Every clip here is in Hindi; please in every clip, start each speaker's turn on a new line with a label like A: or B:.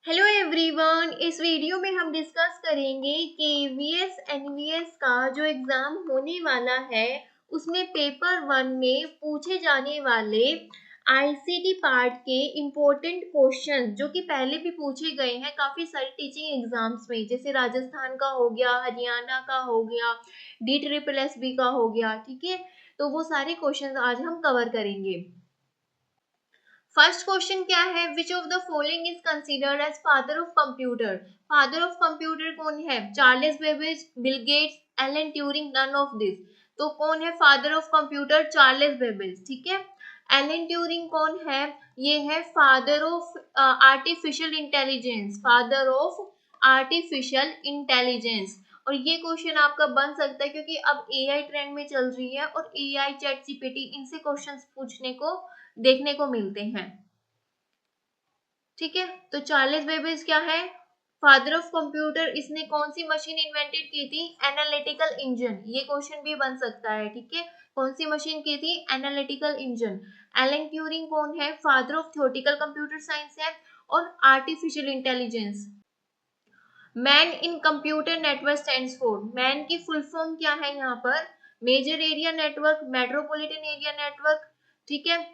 A: हेलो एवरीवन, इस वीडियो में हम डिस्कस करेंगे कि वीएस एनवीएस का जो एग्जाम होने वाला है उसमें पेपर 1 में पूछे जाने वाले आईसीटी पार्ट के इम्पोर्टेंट क्वेश्चन जो कि पहले भी पूछे गए हैं काफी सारे टीचिंग एग्जाम्स में, जैसे राजस्थान का हो गया, हरियाणा का हो गया, DSSB का हो गया। ठीक है, तो वो सारे क्वेश्चन आज हम कवर करेंगे। फर्स्ट क्वेश्चन क्या है, which of the following is considered as father of computer. Father of computer कौन है? Charles Babbage, Bill Gates, Alan Turing, none of this. तो कौन है father of computer? Charles Babbage. ठीक है। एलन ट्यूरिंग कौन है? ये है father of artificial intelligence, father of artificial intelligence. और ये क्वेश्चन आपका बन सकता है क्योंकि अब एआई ट्रेंड में चल रही है और एआई, चैट जीपीटी, इनसे क्वेश्चंस पूछने को देखने को मिलते हैं। ठीक है, तो चार्ल्स बेबेज क्या है? Father of computer. इसने कौन सी मशीन इन्वेंटेड की थी? Analytical engine. ये क्वेश्चन भी बन सकता है। ठीक है, कौन सी मशीन की थी? Analytical engine. एलन ट्यूरिंग कौन है? Father of theoretical computer science है और artificial intelligence. MAN in computer network stands for. MAN की फुल फॉर्म क्या है यहाँ पर? Major area network, metropolitan area network. ठीक है,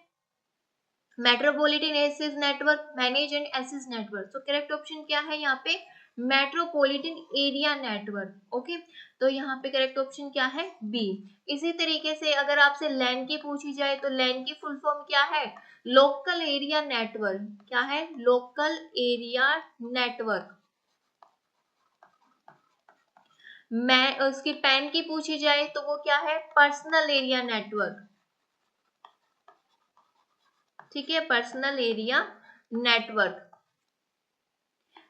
A: metropolitan access network, manage and access network. तो करेक्ट ऑप्शन क्या है यहाँ पे? Metropolitan area network. ओके, तो यहाँ पे करेक्ट ऑप्शन क्या है? बी। इसी तरीके से अगर आपसे लैन की पूछी जाए तो लैन की फुल फॉर्म क्या है? Local area network. क्या है? Local area network. मैं उसकी पैन की पूछी जाए तो वो क्या है? Personal area network. ठीक है, पर्सनल एरिया नेटवर्क।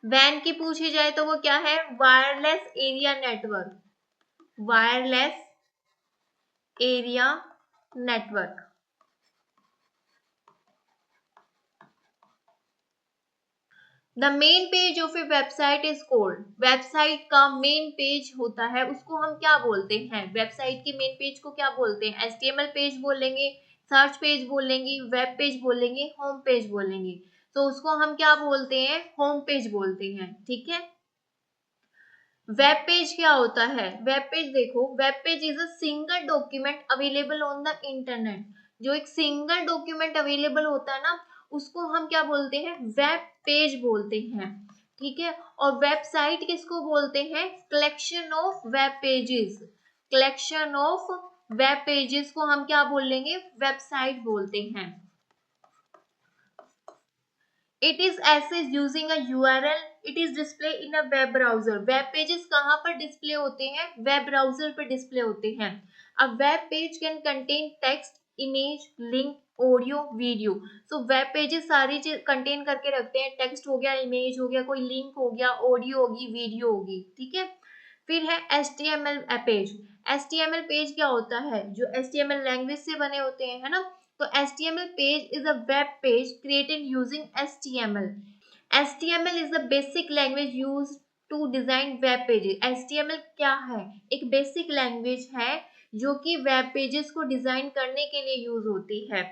A: वैन की पूछी जाए तो वो क्या है? Wireless area network, wireless area network. The main page of A website is called. Website का मेन पेज होता है उसको हम क्या बोलते हैं? वेबसाइट के मेन पेज को क्या बोलते हैं? HTML पेज बोलेंगे, सर्च पेज बोलेंगे, वेब पेज बोलेंगे, होम पेज बोलेंगे। तो उसको हम क्या बोलते हैं? होम पेज बोलते हैं। ठीक है। वेब पेज क्या होता है? वेब पेज देखो, web page is a single document available on the internet. जो एक सिंगल डॉक्यूमेंट अवेलेबल होता है ना, उसको हम क्या बोलते हैं? वेब पेज बोलते हैं। ठीक है, और वेबसाइट किसको बोलते हैं? Collection of web pages. Collection of web pages को हम क्या बोलेंगे? वेबसाइट बोलते हैं। It is accessed using a URL. It is displayed in a web browser. Web pages कहाँ पर डिस्प्ले होते हैं? वेब ब्राउजर पर डिस्प्ले होते हैं। A web page can contain text, image, link, audio, video. So web pages सारी चीज कंटेन करके रखते हैं। टेक्स्ट हो गया, इमेज हो गया, कोई लिंक हो गया, ऑडियो होगी, वीडियो होगी। ठीक है। फिर है HTML पेज। HTML पेज क्या होता है? जो HTML लैंग्वेज से बने होते हैं, है ना। तो HTML page is a web page created using HTML. HTML is the basic language used to design web pages. HTML क्या है? एक बेसिक लैंग्वेज है जो कि वेब पेजेस को डिजाइन करने के लिए यूज होती है।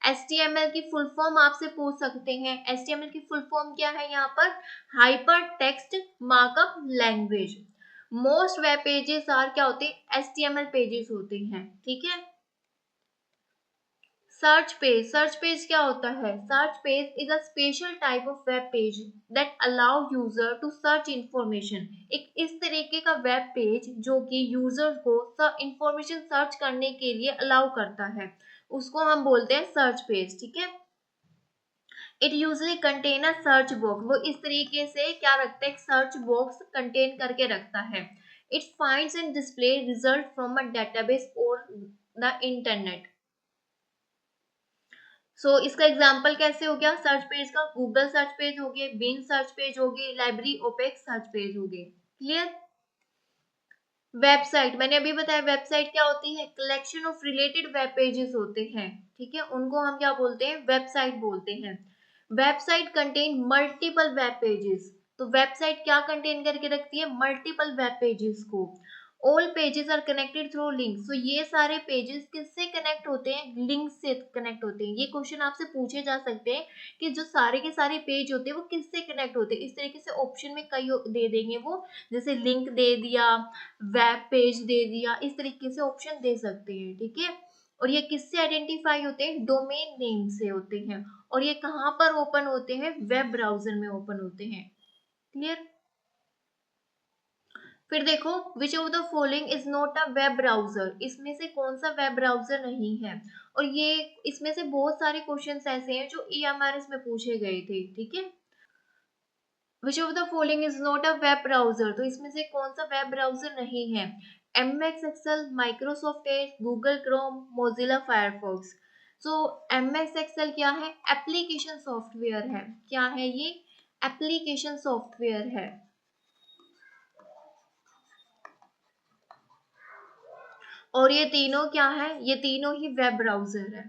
A: HTML की फुल फॉर्म आपसे पूछ सकते हैं। HTML की फुल फॉर्म क्या है यहाँ पर? Hypertext markup language. Most web pages are क्या होते हैं? HTML पेजेस होते हैं। ठीक है। Search page. सर्च पेज क्या होता है? Search page is a special type of web page that allow user to search information. एक इस तरीके का वेब पेज जो कि यूजर को इंफॉर्मेशन सर्च करने के लिए अलाउ करता है, उसको हम बोलते हैं सर्च पेज। ठीक है। It usually contain a search box. वो इस तरीके से क्या रखता है? एक सर्च बॉक्स कंटेन करके रखता है। It finds and display result from a database और द इंटरनेट। इसका एग्जाम्पल कैसे हो गया? सर्च पेज का गूगल सर्च पेज हो गए, बिंग सर्च पेज हो गए, लाइब्रेरी ओपेक सर्च पेज हो गए। क्लियर। वेबसाइट मैंने अभी बताया, वेबसाइट क्या होती है? Collection of related web pages होते हैं। ठीक है, उनको हम क्या बोलते हैं? वेबसाइट बोलते हैं। Website contain multiple web pages. तो वेबसाइट क्या कंटेन करके रखती है? मल्टीपल वेब पेजेस को। All pages are connected through link. So ये सारे पेजेस किससे कनेक्ट होते हैं? लिंक से कनेक्ट होते हैं। ये क्वेश्चन आपसे पूछे जा सकते हैं कि जो सारे के सारे पेज होते हैं वो किससे कनेक्ट होते हैं। इस तरीके से ऑप्शन में कई दे देंगे वो, जैसे लिंक दे दिया, वेब पेज दे दिया, इस तरीके से ऑप्शन दे सकते हैं, ठीक है। और ये किससे आइडेंटिफाई होते हैं? डोमेन नेम से होते हैं। और ये कहाँ पर ओपन होते हैं? वेब ब्राउजर में ओपन होते हैं। क्लियर? फिर देखो, which of the following is not a web browser, इसमें से कौन सा वेब ब्राउजर नहीं है। और ये इसमें से बहुत सारे क्वेश्चंस ऐसे हैं जो EMRS में पूछे गए थे, ठीक है। Which of the following is not a web browser, तो इसमें से कौन सा वेब ब्राउजर नहीं है? MS Excel, Microsoft Edge, Google Chrome, Mozilla Firefox. So MS Excel क्या है? एप्लीकेशन सॉफ्टवेयर है। क्या है ये? एप्लीकेशन सॉफ्टवेयर है। और ये तीनों क्या है? ये तीनों ही वेब ब्राउजर है।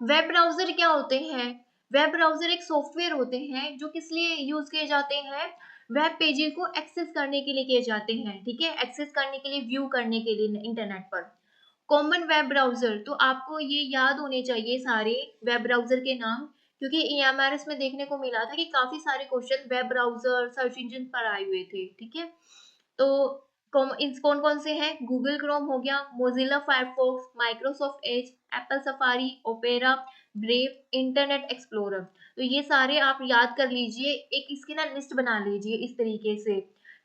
A: वेब ब्राउजर क्या होते हैं? वेब ब्राउजर एक सॉफ्टवेयर होते हैं जो किस लिए यूज किए जाते हैं? वेब पेजेस को एक्सेस करने के लिए किए जाते हैं, ठीक है। एक्सेस करने के लिए, व्यू करने के लिए इंटरनेट पर। कॉमन वेब ब्राउजर, तो आपको ये याद होने चाहिए सारे वेब ब्राउजर के नाम, क्योंकि EMRS में देखने को मिला था कि काफी सारे question web browser, search engine पर आए हुए थे, ठीक है। तो कौन कौन से हैं? गूगल क्रोम हो गया, Mozilla Firefox, Microsoft Edge, Apple safari, opera, brave, internet explorer. तो ये सारे आप याद कर लीजिए, एक इसकी ना लिस्ट बना लीजिए इस तरीके से,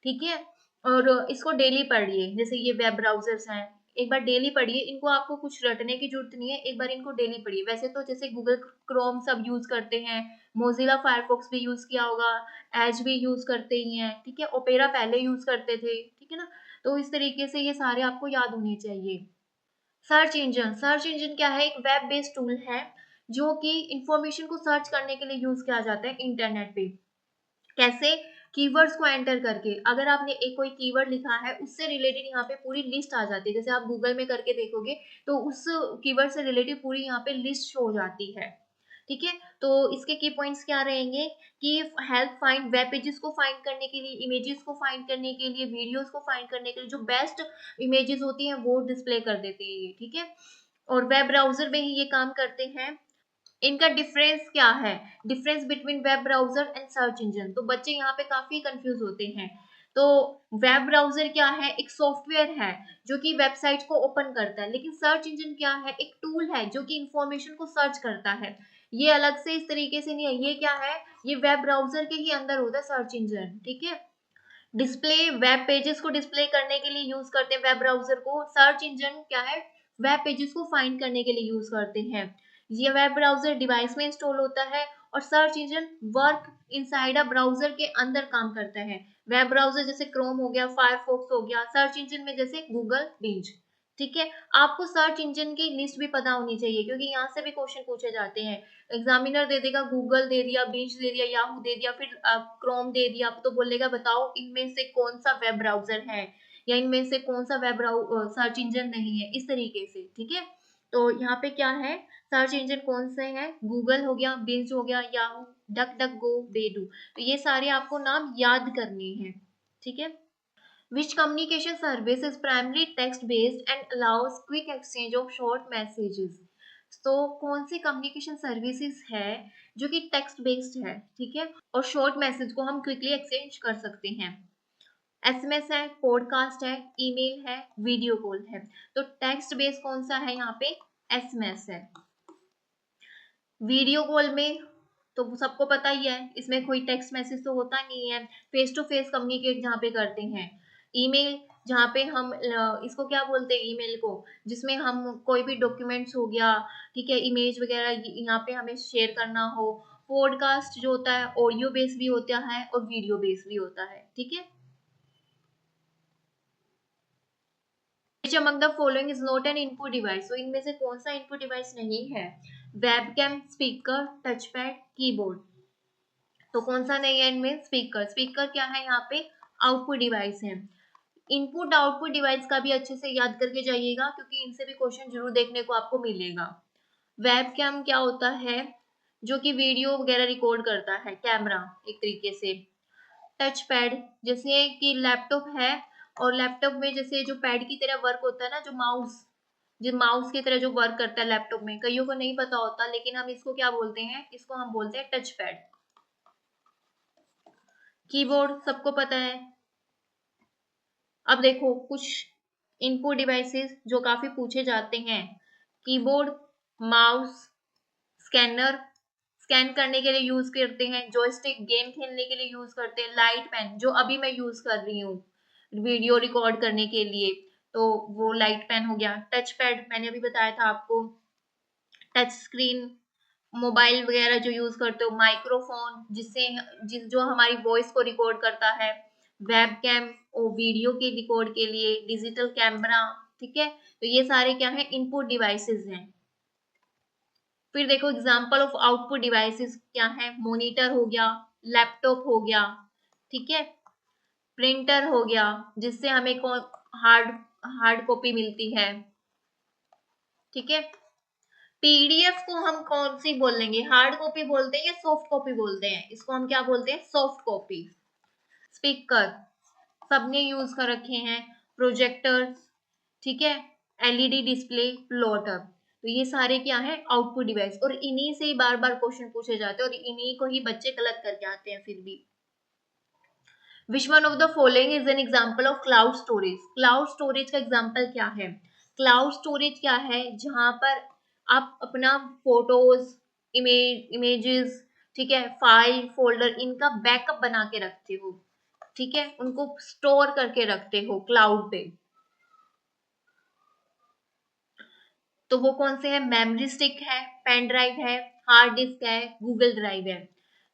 A: ठीक है। और इसको डेली पढ़िए, जैसे ये वेब ब्राउजर्स हैं, एक बार डेली पढ़िए इनको। आपको कुछ रटने की जरूरत नहीं है, एक बार इनको डेली पढ़िए। वैसे तो जैसे गूगल क्रोम सब यूज करते हैं, मोजिला फायरफॉक्स भी यूज किया होगा, एज भी यूज करते ही हैं, ठीक है। ओपेरा पहले यूज करते थे, ठीक है ना। तो इस तरीके से ये सारे आपको याद होने चाहिए। सर्च इंजन, सर्च इंजन क्या है? एक वेब बेस्ड टूल है जो कि इंफॉर्मेशन को सर्च करने के लिए यूज किया जाता है इंटरनेट पे। कैसे? कीवर्ड्स को एंटर करके। अगर आपने एक कोई कीवर्ड लिखा है, उससे रिलेटेड यहाँ पे पूरी लिस्ट आ जाती है। जैसे आप गूगल में करके देखोगे तो उस कीवर्ड से रिलेटेड पूरी यहाँ पे लिस्ट शो हो जाती है, ठीक है। तो इसके की पॉइंट्स क्या रहेंगे कि हेल्प फाइंड, वेब पेजेस को फाइंड करने के लिए, इमेजेस को फाइंड करने के लिए, वीडियोस को फाइंड करने के लिए जो बेस्ट इमेजेस होती हैं वो डिस्प्ले कर देते हैं ये, ठीक है। और वेब ब्राउजर में ही ये काम करते हैं। इनका डिफरेंस क्या है? Difference between web browser and search engine, तो बच्चे यहाँ पे काफी कंफ्यूज होते हैं। तो वेब ब्राउजर क्या है? एक सॉफ्टवेयर है जो कि वेबसाइट को ओपन करता है। लेकिन सर्च इंजन क्या है? एक टूल है जो कि इंफॉर्मेशन को सर्च करता है। ये अलग से इस तरीके से नहीं है। ये क्या है? ये वेब ब्राउजर के ही अंदर होता है सर्च इंजन, ठीक है। डिस्प्ले, वेब पेजेस को डिस्प्ले करने के लिए यूज करते हैं वेब ब्राउजर को। सर्च इंजन क्या है? वेब पेजेस को फाइंड करने के लिए यूज करते हैं। ये वेब ब्राउजर डिवाइस में इंस्टॉल होता है और search engine work inside a browser के अंदर काम करता है। वेब ब्राउजर जैसे क्रोम हो गया, फायरफॉक्स हो गया, सर्च इंजन में जैसे गूगल, बिंज, ठीक है। आपको सर्च इंजन की लिस्ट भी पता होनी चाहिए क्योंकि यहाँ से भी क्वेश्चन पूछे जाते हैं। एग्जामिनर दे देगा गूगल दे दिया, बिंच दे दिया, याहू दे दिया, फिर क्रोम दे दिया, तो बोलेगा बताओ इनमें से कौन सा वेब ब्राउजर है या इनमें से कौन सा वेब सर्च इंजन नहीं है, इस तरीके से, ठीक है। तो यहाँ पे क्या है? सर्च इंजन कौन से हैं? गूगल हो गया, बिंच हो गया, याहू, डक डक गो, बेडू। तो ये सारे आपको नाम याद करने हैं, ठीक है। Which communication service is primarily text based and allows quick exchange of short messages? तो कौन सी कम्युनिकेशन सर्विसेज है जो कि टेक्स्ट बेस्ड है, ठीक है, और शॉर्ट मैसेज को हम क्विकली एक्सचेंज कर सकते हैं? SMS है, पॉडकास्ट है, ईमेल है, वीडियो कॉल है। तो टेक्स्ट बेस्ड कौन सा है यहाँ पे? SMS है। वीडियो कॉल में तो सबको पता ही है, इसमें कोई टेक्स्ट मैसेज तो होता नहीं है, फेस टू फेस कम्युनिकेट जहाँ पे करते हैं। ईमेल, जहाँ पे हम इसको क्या बोलते हैं? ईमेल को, जिसमें हम कोई भी डॉक्यूमेंट्स हो गया, ठीक है, इमेज वगैरह यहाँ पे हमें शेयर करना हो। पॉडकास्ट जो होता है ऑडियो बेस भी होता है और वीडियो बेस भी होता है, ठीक है। Which among the following is not an input device? तो इनमें से कौन सा इनपुट डिवाइस नहीं है? Webcam, speaker, touchpad, keyboard. तो कौन सा नहीं है इनमें? स्पीकर। स्पीकर क्या है यहाँ पे? आउटपुट डिवाइस है। इनपुट आउटपुट डिवाइस का भी अच्छे से याद करके जाइएगा क्योंकि इनसे भी क्वेश्चन जरूर देखने को आपको मिलेगा। वेबकैम क्या होता है? जो कि वीडियो वगैरह रिकॉर्ड करता है, कैमरा एक तरीके से। टच पैड, जैसे कि लैपटॉप है और लैपटॉप में जैसे जो पैड की तरह वर्क होता है ना, जो माउस की तरह जो वर्क करता है लैपटॉप में, कईयों को नहीं पता होता, लेकिन हम इसको क्या बोलते हैं, इसको हम बोलते हैं टच पैड। कीबोर्ड सबको पता है। अब देखो कुछ इनपुट डिवाइसेस जो काफी पूछे जाते हैं, कीबोर्ड, माउस, स्कैनर, स्कैन करने के लिए यूज करते हैं, जॉयस्टिक गेम खेलने के लिए यूज करते हैं, लाइट पेन जो अभी मैं यूज कर रही हूँ वीडियो रिकॉर्ड करने के लिए, तो वो लाइट पेन हो गया। टच पैड मैंने अभी बताया था आपको। टच स्क्रीन, मोबाइल वगैरह जो यूज करते हो, माइक्रोफोन जो हमारी वॉइस को रिकॉर्ड करता है, वेब कैम और वीडियो के रिकॉर्ड के लिए, डिजिटल कैमरा, ठीक है। तो ये सारे क्या है, इनपुट डिवाइसेस हैं। फिर देखो एग्जांपल ऑफ आउटपुट डिवाइसेस क्या है, मॉनिटर हो गया, लैपटॉप हो गया, ठीक है, प्रिंटर हो गया जिससे हमें हार्ड हार्ड कॉपी मिलती है, ठीक है। पीडीएफ को हम कौन सी बोल लेंगे, हार्ड कॉपी बोलते हैं या सॉफ्ट कॉपी बोलते हैं, इसको हम क्या बोलते हैं, सॉफ्ट कॉपी। स्पीकर सबने यूज कर रखे हैं, प्रोजेक्टर, ठीक है, एलईडी डिस्प्ले, प्लॉटर। तो ये सारे क्या है, आउटपुट डिवाइस, और इन्हीं से ही बार बार क्वेश्चन पूछे जाते हैं और इन्हीं को ही बच्चे गलत करके आते हैं फिर भी। विच one of the following is an example of cloud storage. Cloud storage का एग्जाम्पल क्या है, क्लाउड स्टोरेज क्या है, जहां पर आप अपना फोटोज, इमेजेस, ठीक है, फाइल, फोल्डर, इनका बैकअप बना के रखते हो, ठीक है, उनको स्टोर करके रखते हो क्लाउड पे। तो वो कौन से है, मेमोरी स्टिक है, पेन ड्राइव है, हार्ड डिस्क है, गूगल ड्राइव है।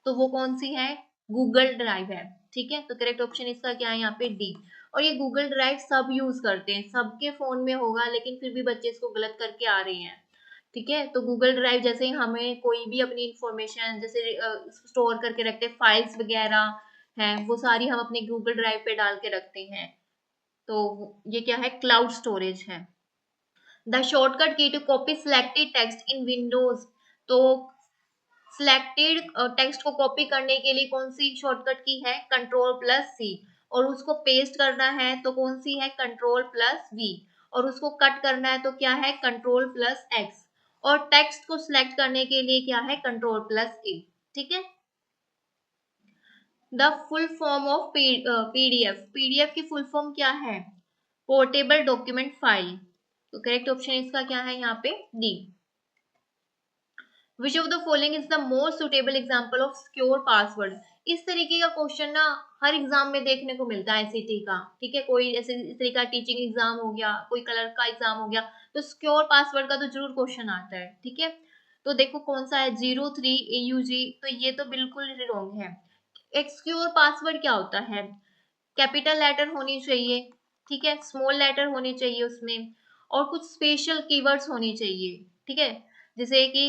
A: तो वो कौन सी है, गूगल ड्राइव है, ठीक है। तो करेक्ट ऑप्शन इसका क्या है यहाँ पे, डी। और ये गूगल ड्राइव सब यूज करते हैं, सबके फोन में होगा, लेकिन फिर भी बच्चे इसको गलत करके आ रहे हैं, ठीक है। तो गूगल ड्राइव जैसे हमें कोई भी अपनी इंफॉर्मेशन जैसे स्टोर करके रखते हैं, फाइल्स वगैरह हैं, वो सारी हम अपने गूगल ड्राइव पे डाल के रखते हैं। तो ये क्या है, क्लाउड स्टोरेज है। The shortcut key to copy selected text in Windows. तो सिलेक्टेड टेक्स्ट को कॉपी करने के लिए कौन सी शॉर्टकट की है, कंट्रोल प्लस सी। और उसको पेस्ट करना है तो कौन सी है, कंट्रोल प्लस वी। और उसको कट करना है तो क्या है, कंट्रोल प्लस एक्स। और टेक्स्ट को सिलेक्ट करने के लिए क्या है, कंट्रोल प्लस ए, ठीक है। The full form of PDF. PDF की फुल फॉर्म क्या है, पोर्टेबल डॉक्यूमेंट फाइल। तो करेक्ट ऑप्शन इसका क्या है यहाँ पे, D. Which of the following is the most suitable example of secure password. इस तरीके का क्वेश्चन ना हर एग्जाम में देखने को मिलता है आईसीटी का, ठीक है। कोई ऐसे इस तरीके का टीचिंग एग्जाम हो गया, कोई कलर का एग्जाम हो गया, तो सिक्योर पासवर्ड का तो जरूर क्वेश्चन आता है, ठीक है। तो देखो कौन सा है, 03 AUG, तो ये तो बिल्कुल रॉन्ग है। एक सिक्योर पासवर्ड क्या होता है, कैपिटल लेटर होनी चाहिए, ठीक है, स्मॉल लेटर होने चाहिए उसमें, और कुछ स्पेशल कीवर्ड्स होनी चाहिए, ठीक है। जैसे कि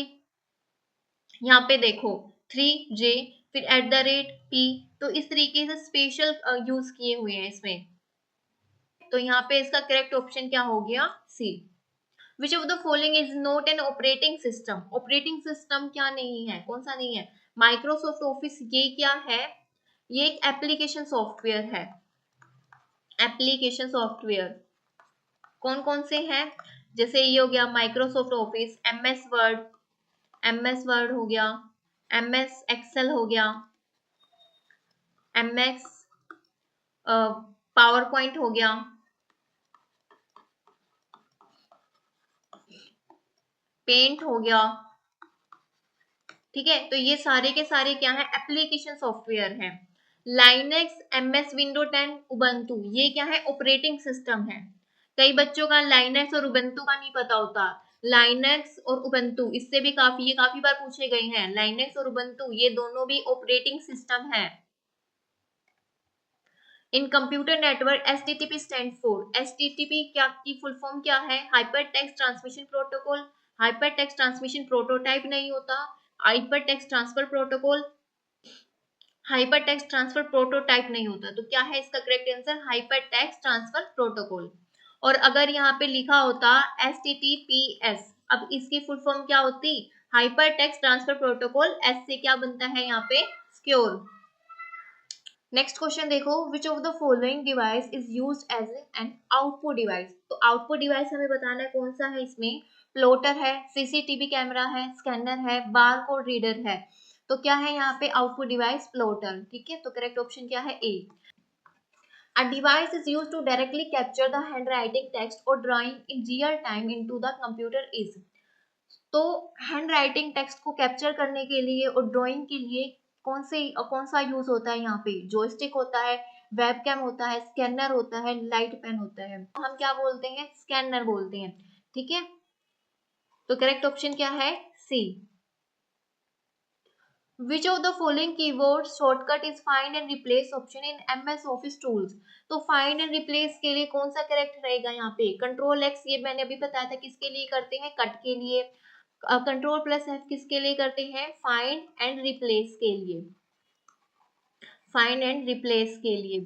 A: यहाँ पे देखो 3J, फिर @P, तो इस तरीके से स्पेशल यूज किए हुए हैं इसमें। तो यहाँ पे इसका करेक्ट ऑप्शन क्या हो गया, C. Which of the following is not an operating system. Operating system क्या नहीं है, कौन सा नहीं है, माइक्रोसॉफ्ट ऑफिस, ये क्या है, ये एक एप्लीकेशन सॉफ्टवेयर है। एप्लीकेशन सॉफ्टवेयर कौन कौन से हैं, जैसे ये हो गया माइक्रोसॉफ्ट ऑफिस, एमएस वर्ड हो गया, एमएस एक्सेल हो गया, एमएस पावर पॉइंट हो गया, पेंट हो गया, ठीक है। तो ये सारे के सारे क्या है, एप्लीकेशन सॉफ्टवेयर है। लाइनेक्स, एमएस विंडो 10, उबंटू, ये क्या है, ऑपरेटिंग सिस्टम है। कई बच्चों का लाइनेक्स और उबंटू का नहीं पता होता। लाइनेक्स और उबंटू इससे भी ये काफी बार पूछे गए हैं, लाइनेक्स और उबंटू ये दोनों भी ऑपरेटिंग सिस्टम है। इन computer network HTTP stand for, HTTP क्या की फुल फॉर्म क्या है, hyper text transmission protocol. Hyper text transmission prototype नहीं होता, hyper text transfer protocol, hyper text transfer prototype नहीं होता। तो क्या है इसका correct answer, hyper text transfer protocol. और अगर यहाँ पे लिखा होता HTTPS, अब इसकी फुल फॉर्म क्या होती, hyper text transfer protocol, S से क्या बनता है यहाँ पे, सिक्योर। नेक्स्ट क्वेश्चन देखो, which of the following device is used as an output device. तो आउटपुट डिवाइस हमें बताना है कौन सा है, इसमें प्लॉटर है, सीसीटीवी कैमरा है, स्कैनर है, बार कोड रीडर है। तो क्या है यहाँ पे आउटपुट डिवाइस प्लॉटर, ठीक है। तो करेक्ट ऑप्शन क्या है, ए। A device is used to directly capture the handwriting text or drawing in real time into the computer is। तो हैंड राइटिंग टेक्स्ट को कैप्चर करने के लिए और ड्राइंग के लिए कौन सा यूज होता है यहाँ पे, जॉयस्टिक होता है, वेबकैम होता है, स्कैनर होता है, लाइट पेन होता है। हम क्या बोलते हैं, स्कैनर बोलते हैं, ठीक है। तो करेक्ट ऑप्शन क्या है, सी। Which of the following keyboard shortcut is find and replace option in MS Office tools। तो find and replace के लिए कौन सा करेक्ट रहेगा यहाँ पे, कंट्रोल एक्स, ये मैंने अभी बताया था किसके लिए करते हैं, कट के लिए। कंट्रोल प्लस एफ किसके लिए करते हैं, फाइंड एंड रिप्लेस के लिए, फाइंड एंड रिप्लेस के लिए।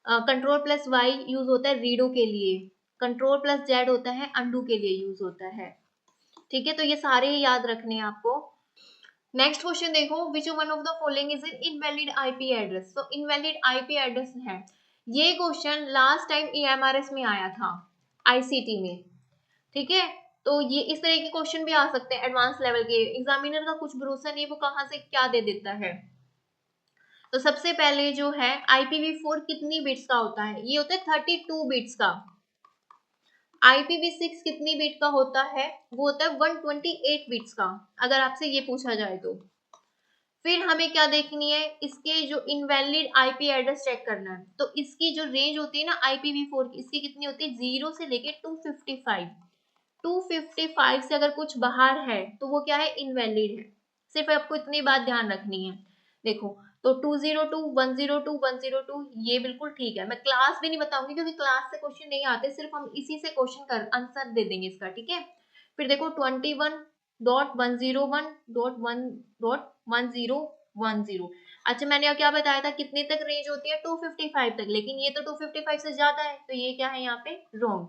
A: कंट्रोल प्लस वाई यूज होता है रीडो के लिए, कंट्रोल प्लस जेड होता है अंडू के लिए यूज होता है, ठीक है। तो ये सारे याद रखने हैं आपको। नेक्स्ट क्वेश्चन देखो, which one of the following is N invalid IP address. तो इनवैलिड आईपी एड्रेस है, ये क्वेश्चन लास्ट टाइम ईएमआरएस में आया था, आईसीटी में, ठीक है। तो ये इस तरह के क्वेश्चन भी आ सकते हैं एडवांस लेवल के, एग्जामिनर का कुछ भरोसा नहीं वो कहाँ से क्या दे देता है। तो सबसे पहले जो है IPv4 कितनी बिट्स का होता है, ये होता है 32 बिट्स का। IPv6 कितनी बिट का होता है, वो होता है 128 बिट्स का, अगर आपसे ये पूछा जाए तो। फिर हमें क्या देखनी है, इसके जो इनवैलिड आईपी एड्रेस चेक करना है। तो इसकी जो रेंज होती है ना IPv4 की, इसकी कितनी होती है, 0 से लेके 255। 255 से अगर कुछ बाहर है तो वो क्या है, इनवैलिड है। सिर्फ आपको इतनी बात ध्यान रखनी है। देखो, तो 202 102 102 ये बिल्कुल ठीक है। मैं क्लास भी नहीं बताऊंगी क्योंकि क्लास से क्वेश्चन नहीं आते, सिर्फ हम इसी से क्वेश्चन कर आंसर दे देंगे इसका, ठीक है। फिर देखो 21.101.1.1010। अच्छा, मैंने क्या बताया था, कितने तक रेंज होती है, 255 तक, लेकिन ये तो 255 से ज्यादा है, तो ये क्या है यहाँ पे, रॉन्ग।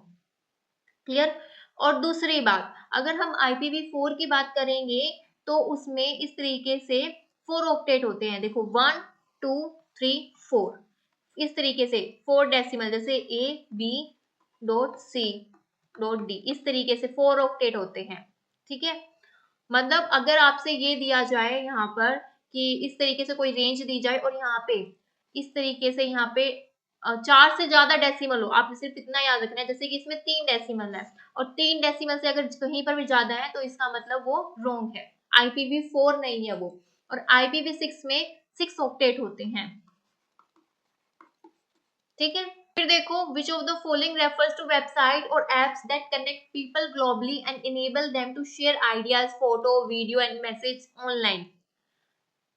A: क्लियर। और दूसरी बात, अगर हम IPv4 की बात करेंगे तो उसमें इस तरीके से 4 ऑक्टेट होते हैं। देखो 1 2 3 4, इस तरीके से 4 डेसिमल, जैसे A B.C.D, इस तरीके से 4 ऑक्टेट होते हैं, ठीक है। मतलब अगर आपसे ये दिया जाए यहाँ पर कि इस तरीके से कोई रेंज दी जाए और यहाँ पे इस तरीके से यहाँ पे 4 से ज्यादा डेसिमल हो, आपने सिर्फ इतना याद रखना है, जैसे कि इसमें 3 डेसिमल है और 3 डेसिमल से अगर कहीं पर भी ज्यादा है तो इसका मतलब वो रॉन्ग है, IPv4 नहीं है वो। और IPv6 में 6 ऑक्टेट होते हैं, ठीक है। फिर देखो, which of the following refers to website और apps that connect people globally and enable them to share ideas, photo, video and message online.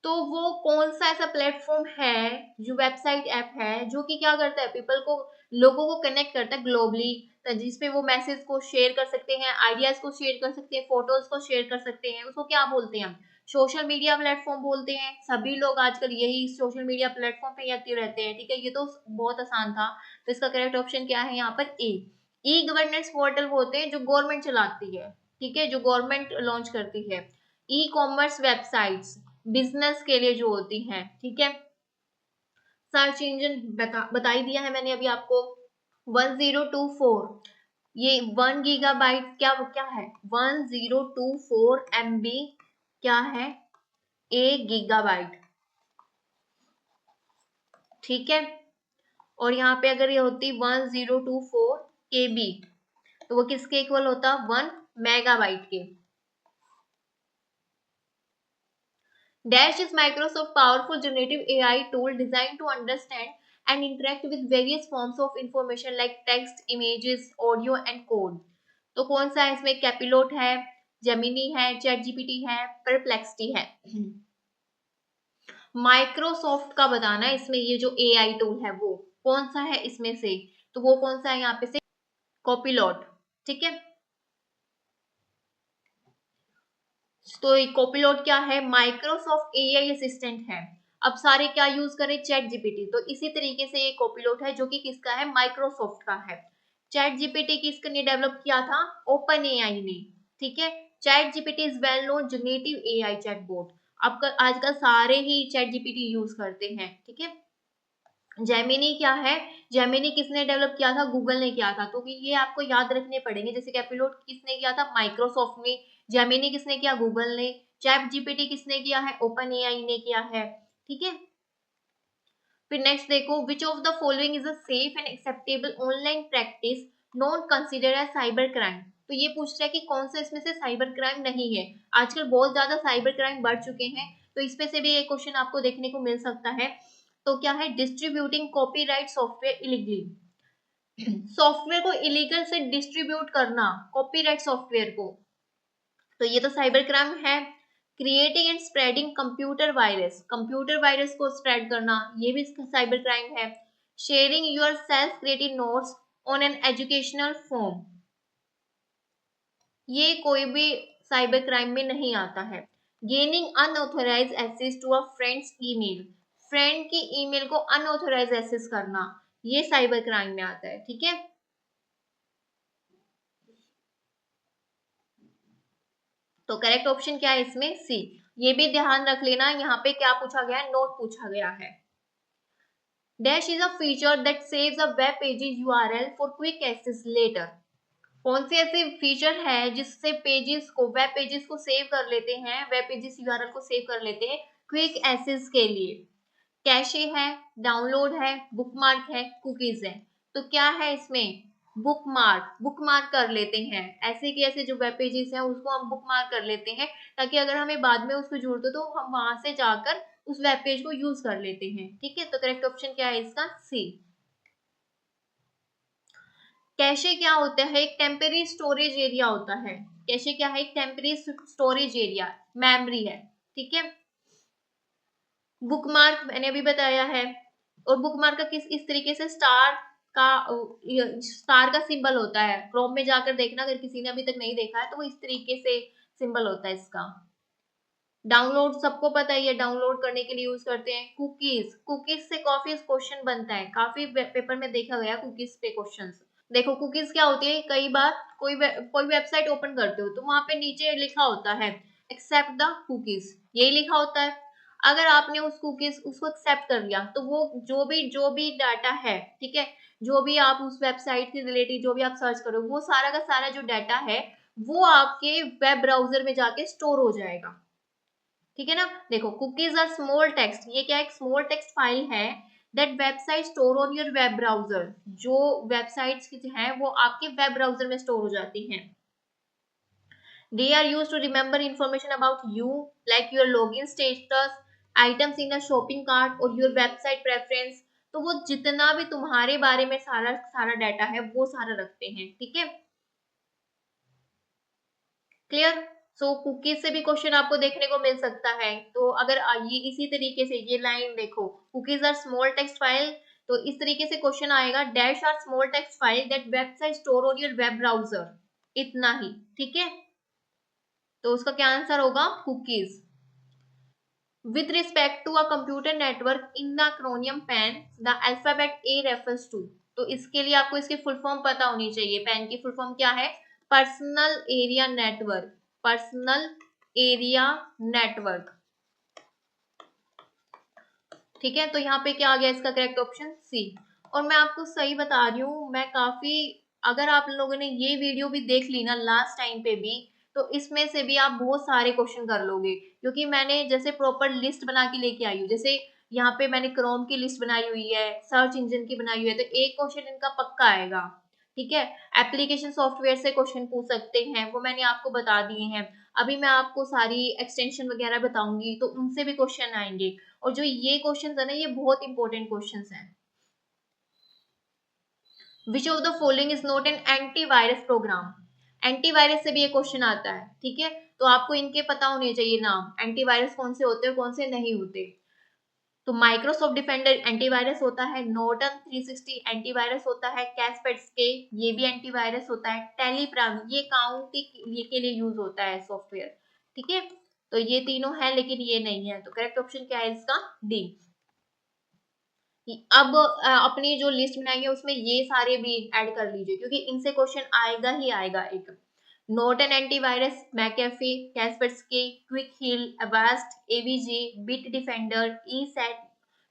A: तो वो कौन सा ऐसा प्लेटफॉर्म है जो वेबसाइट ऐप है जो कि क्या करता है, पीपल को, लोगों को कनेक्ट करता है ग्लोबली, जिसपे वो मैसेज को शेयर कर सकते हैं, आइडियाज को शेयर कर सकते हैं, फोटोज को शेयर कर सकते हैं, उसको क्या बोलते हैं हम, सोशल मीडिया प्लेटफॉर्म बोलते हैं। सभी लोग आजकल यही सोशल मीडिया प्लेटफॉर्म पे एक्टिव रहते हैं, ठीक है। ये तो बहुत आसान था। तो इसका करेक्ट ऑप्शन क्या है यहाँ पर, ई गवर्नेंस पोर्टल होते हैं जो गवर्नमेंट चलाती है, ठीक है, जो गवर्नमेंट लॉन्च करती है। ई कॉमर्स वेबसाइट्स बिजनेस के लिए जो होती हैं, ठीक है। सर्च इंजन बताई दिया है मैंने अभी आपको। 1024, ये 1 गीगाबाइट क्या क्या है, 1024 MB क्या है, 1 गीगाबाइट, ठीक है। और यहाँ पे अगर ये होती 1024 KB तो वो किसके इक्वल होता, 1 मेगाबाइट के। Dash is Microsoft powerful generative AI tool designed to understand and interact with various forms of information like text, images, audio and code। तो कौन सा है इसमें, कैपिलोट है, जेमिनी है, चैट जीपीटी है, परप्लेक्सिटी है। माइक्रोसॉफ्ट का बताना है इसमें, ये जो AI टूल है वो कौन सा है इसमें से, तो वो कौन सा है यहाँ पे से, कॉपिलोट, ठीक है। तो कोपिलोट क्या है, माइक्रोसॉफ्ट AI असिस्टेंट है। अब सारे क्या यूज करें, चैट जीपीटी, तो इसी तरीके से ये कोपिलोट है जो कि किसका है, माइक्रोसॉफ्ट का है। चैट जीपीटी किसने डेवलप किया था, ओपन AI ने, ठीक है। Chat GPT is well known generative AI chatbot. अब आजकल सारे ही चैट जीपीटी यूज करते हैं, ठीक है। जेमिनी क्या है? जेमिनी किसने डेवलप किया था? गूगल ने किया था। तो ये आपको याद रखने पड़ेंगे। जैसे कैपिलोट किसने किया था? माइक्रोसॉफ्ट ने। जेमिनी किसने किया? गूगल ने। चैट जीपीटी किसने किया है? ओपन एआई ने किया है। ठीक है। फिर नेक्स्ट देखो, which of the following is a safe and acceptable online practice not considered as cyber crime. तो ये पूछ रहा है कि कौन सा इसमें से साइबर क्राइम नहीं है। आजकल बहुत ज्यादा साइबर क्राइम बढ़ चुके हैं, तो इसमें से भी एक क्वेश्चन आपको देखने को मिल सकता है। तो क्या है? Distributing copyright software illegally. Software को इलीगल से डिस्ट्रीब्यूट करना, कॉपीराइट सॉफ्टवेयर को, तो ये तो साइबर क्राइम है। Creating and spreading computer virus, computer virus को स्प्रेड करना, ये भी साइबर क्राइम है। Sharing your self created notes on an educational form, ये कोई भी साइबर क्राइम में नहीं आता है। Gaining unauthorised access to a friend's email, friend की ईमेल को अनऑथोराइज एक्सेस करना, ये साइबर क्राइम में आता है। ठीक है। तो करेक्ट ऑप्शन क्या है इसमें? सी। ये भी ध्यान रख लेना, यहाँ पे क्या पूछा गया है? नोट पूछा गया है। Dash is a feature that saves a web page's URL for quick access later. कौन सी ऐसी फीचर है जिससे पेजेस को, वेब पेजेस को सेव कर लेते हैं, वेब पेजेस यूआरएल को सेव कर लेते हैं क्विक एक्सेस के लिए? कैशे है, डाउनलोड है, बुकमार्क है, कुकीज है। तो क्या है इसमें? बुकमार्क, बुकमार्क कर लेते हैं। ऐसे के ऐसे जो वेब पेजेस हैं उसको हम बुकमार्क कर लेते हैं, ताकि अगर हमें बाद में उसको जरूरत हो तो हम वहां से जाकर उस वेब पेज को यूज कर लेते हैं। ठीक है। तो करेक्ट ऑप्शन क्या है इसका? सी। कैशे क्या होता है? एक टेम्परेरी स्टोरेज एरिया होता है। कैशे क्या है? एक टेम्परेरी स्टोरेज एरिया, मेमोरी है। ठीक है। बुकमार्क मैंने अभी बताया है। और बुकमार्क का किस इस तरीके से का स्टार का सिंबल होता है। क्रोम में जाकर देखना, अगर किसी ने अभी तक नहीं देखा है तो वो इस तरीके से सिंबल होता है इसका। डाउनलोड सबको पता ही है, डाउनलोड करने के लिए यूज करते हैं। कुकीज, कुकीज से काफी क्वेश्चन बनता है, काफी पेपर में देखा गया कुकीज पे क्वेश्चंस। देखो कुकीज क्या होती है, कई बार कोई वेबसाइट ओपन करते हो तो वहां पे नीचे लिखा होता है एक्सेप्ट द कुकीज, यही लिखा होता है। अगर आपने उस कुकीज उसको एक्सेप्ट कर लिया तो वो जो भी डाटा है, ठीक है, जो भी आप उस वेबसाइट के रिलेटेड जो भी आप सर्च करो, वो सारा का सारा जो डाटा है वो आपके वेब ब्राउजर में जाके स्टोर हो जाएगा। ठीक है ना। देखो कुकीज आर स्मॉल टेक्स्ट, ये क्या एक स्मॉल टेक्स्ट फाइल है that website store on your web browser, जो वेबसाइट्स हैं वो आपके वेब ब्राउजर में स्टोर हो जाती हैं। They are use to remember information about you, like your login status, items in the shopping cart और योर वेबसाइट प्रेफरेंस। तो वो जितना भी तुम्हारे बारे में सारा सारा डाटा है वो सारा रखते हैं। ठीक है। क्लियर। सो कुकीज से भी क्वेश्चन आपको देखने को मिल सकता है। तो अगर ये इसी तरीके से ये लाइन देखो, cookies are small text file, तो इस तरीके से क्वेश्चन आएगा, dash are small text file that website store on your web browser, इतना ही। ठीक है। तो उसका क्या आंसर होगा? Cookies. With respect to a computer network in the acronym PAN, the alphabet A refers to। तो इसके लिए आपको इसकी फुल फॉर्म पता होनी चाहिए। पैन की फुल फॉर्म क्या है? Personal area network, personal area network. ठीक है। तो यहाँ पे क्या आ गया इसका करेक्ट ऑप्शन? सी। और मैं आपको सही बता रही हूँ, मैं काफी, अगर आप लोगों ने ये वीडियो भी देख ली ना लास्ट टाइम पे भी, तो इसमें से भी आप बहुत सारे क्वेश्चन कर लोगे, क्योंकि मैंने जैसे प्रॉपर लिस्ट बना के लेके आई हूँ। जैसे यहाँ पे मैंने क्रोम की लिस्ट बनाई हुई है, सर्च इंजन की बनाई हुई है, तो एक क्वेश्चन इनका पक्का आएगा। ठीक है। एप्लीकेशन सॉफ्टवेयर से क्वेश्चन पूछ सकते हैं, वो मैंने आपको बता दिए हैं। अभी मैं आपको सारी एक्सटेंशन वगैरह बताऊंगी तो उनसे भी क्वेश्चन आएंगे। और जो ये क्वेश्चंस है ना, ये बहुत इंपॉर्टेंट क्वेश्चंस हैं। विच of the following is not N antivirus program. Antivirus से भी ये क्वेश्चन आता है। ठीक है। तो आपको इनके पता होने चाहिए नाम, एंटीवायरस कौन से होते हैं कौन से नहीं होते। तो माइक्रोसॉफ्ट डिफेंडर एंटीवायरस होता है, नॉर्टन 360 एंटीवायरस होता है, कैस्पेट्स्के ये भी एंटीवायरस होता है, टेलीप्राम ये काउंटी ये के लिए यूज होता है सॉफ्टवेयर। ठीक है। तो ये तीनों है लेकिन ये नहीं है, तो करेक्ट ऑप्शन क्या है इसका? डी। अब अपनी जो लिस्ट बनाएंगे उसमें ये सारे भी ऐड कर लीजिए, क्योंकि इनसे क्वेश्चन आएगा ही आएगा। एक Norton antivirus, McAfee, Kaspersky, Quick Heal, Avast, AVG, Bitdefender, ESET,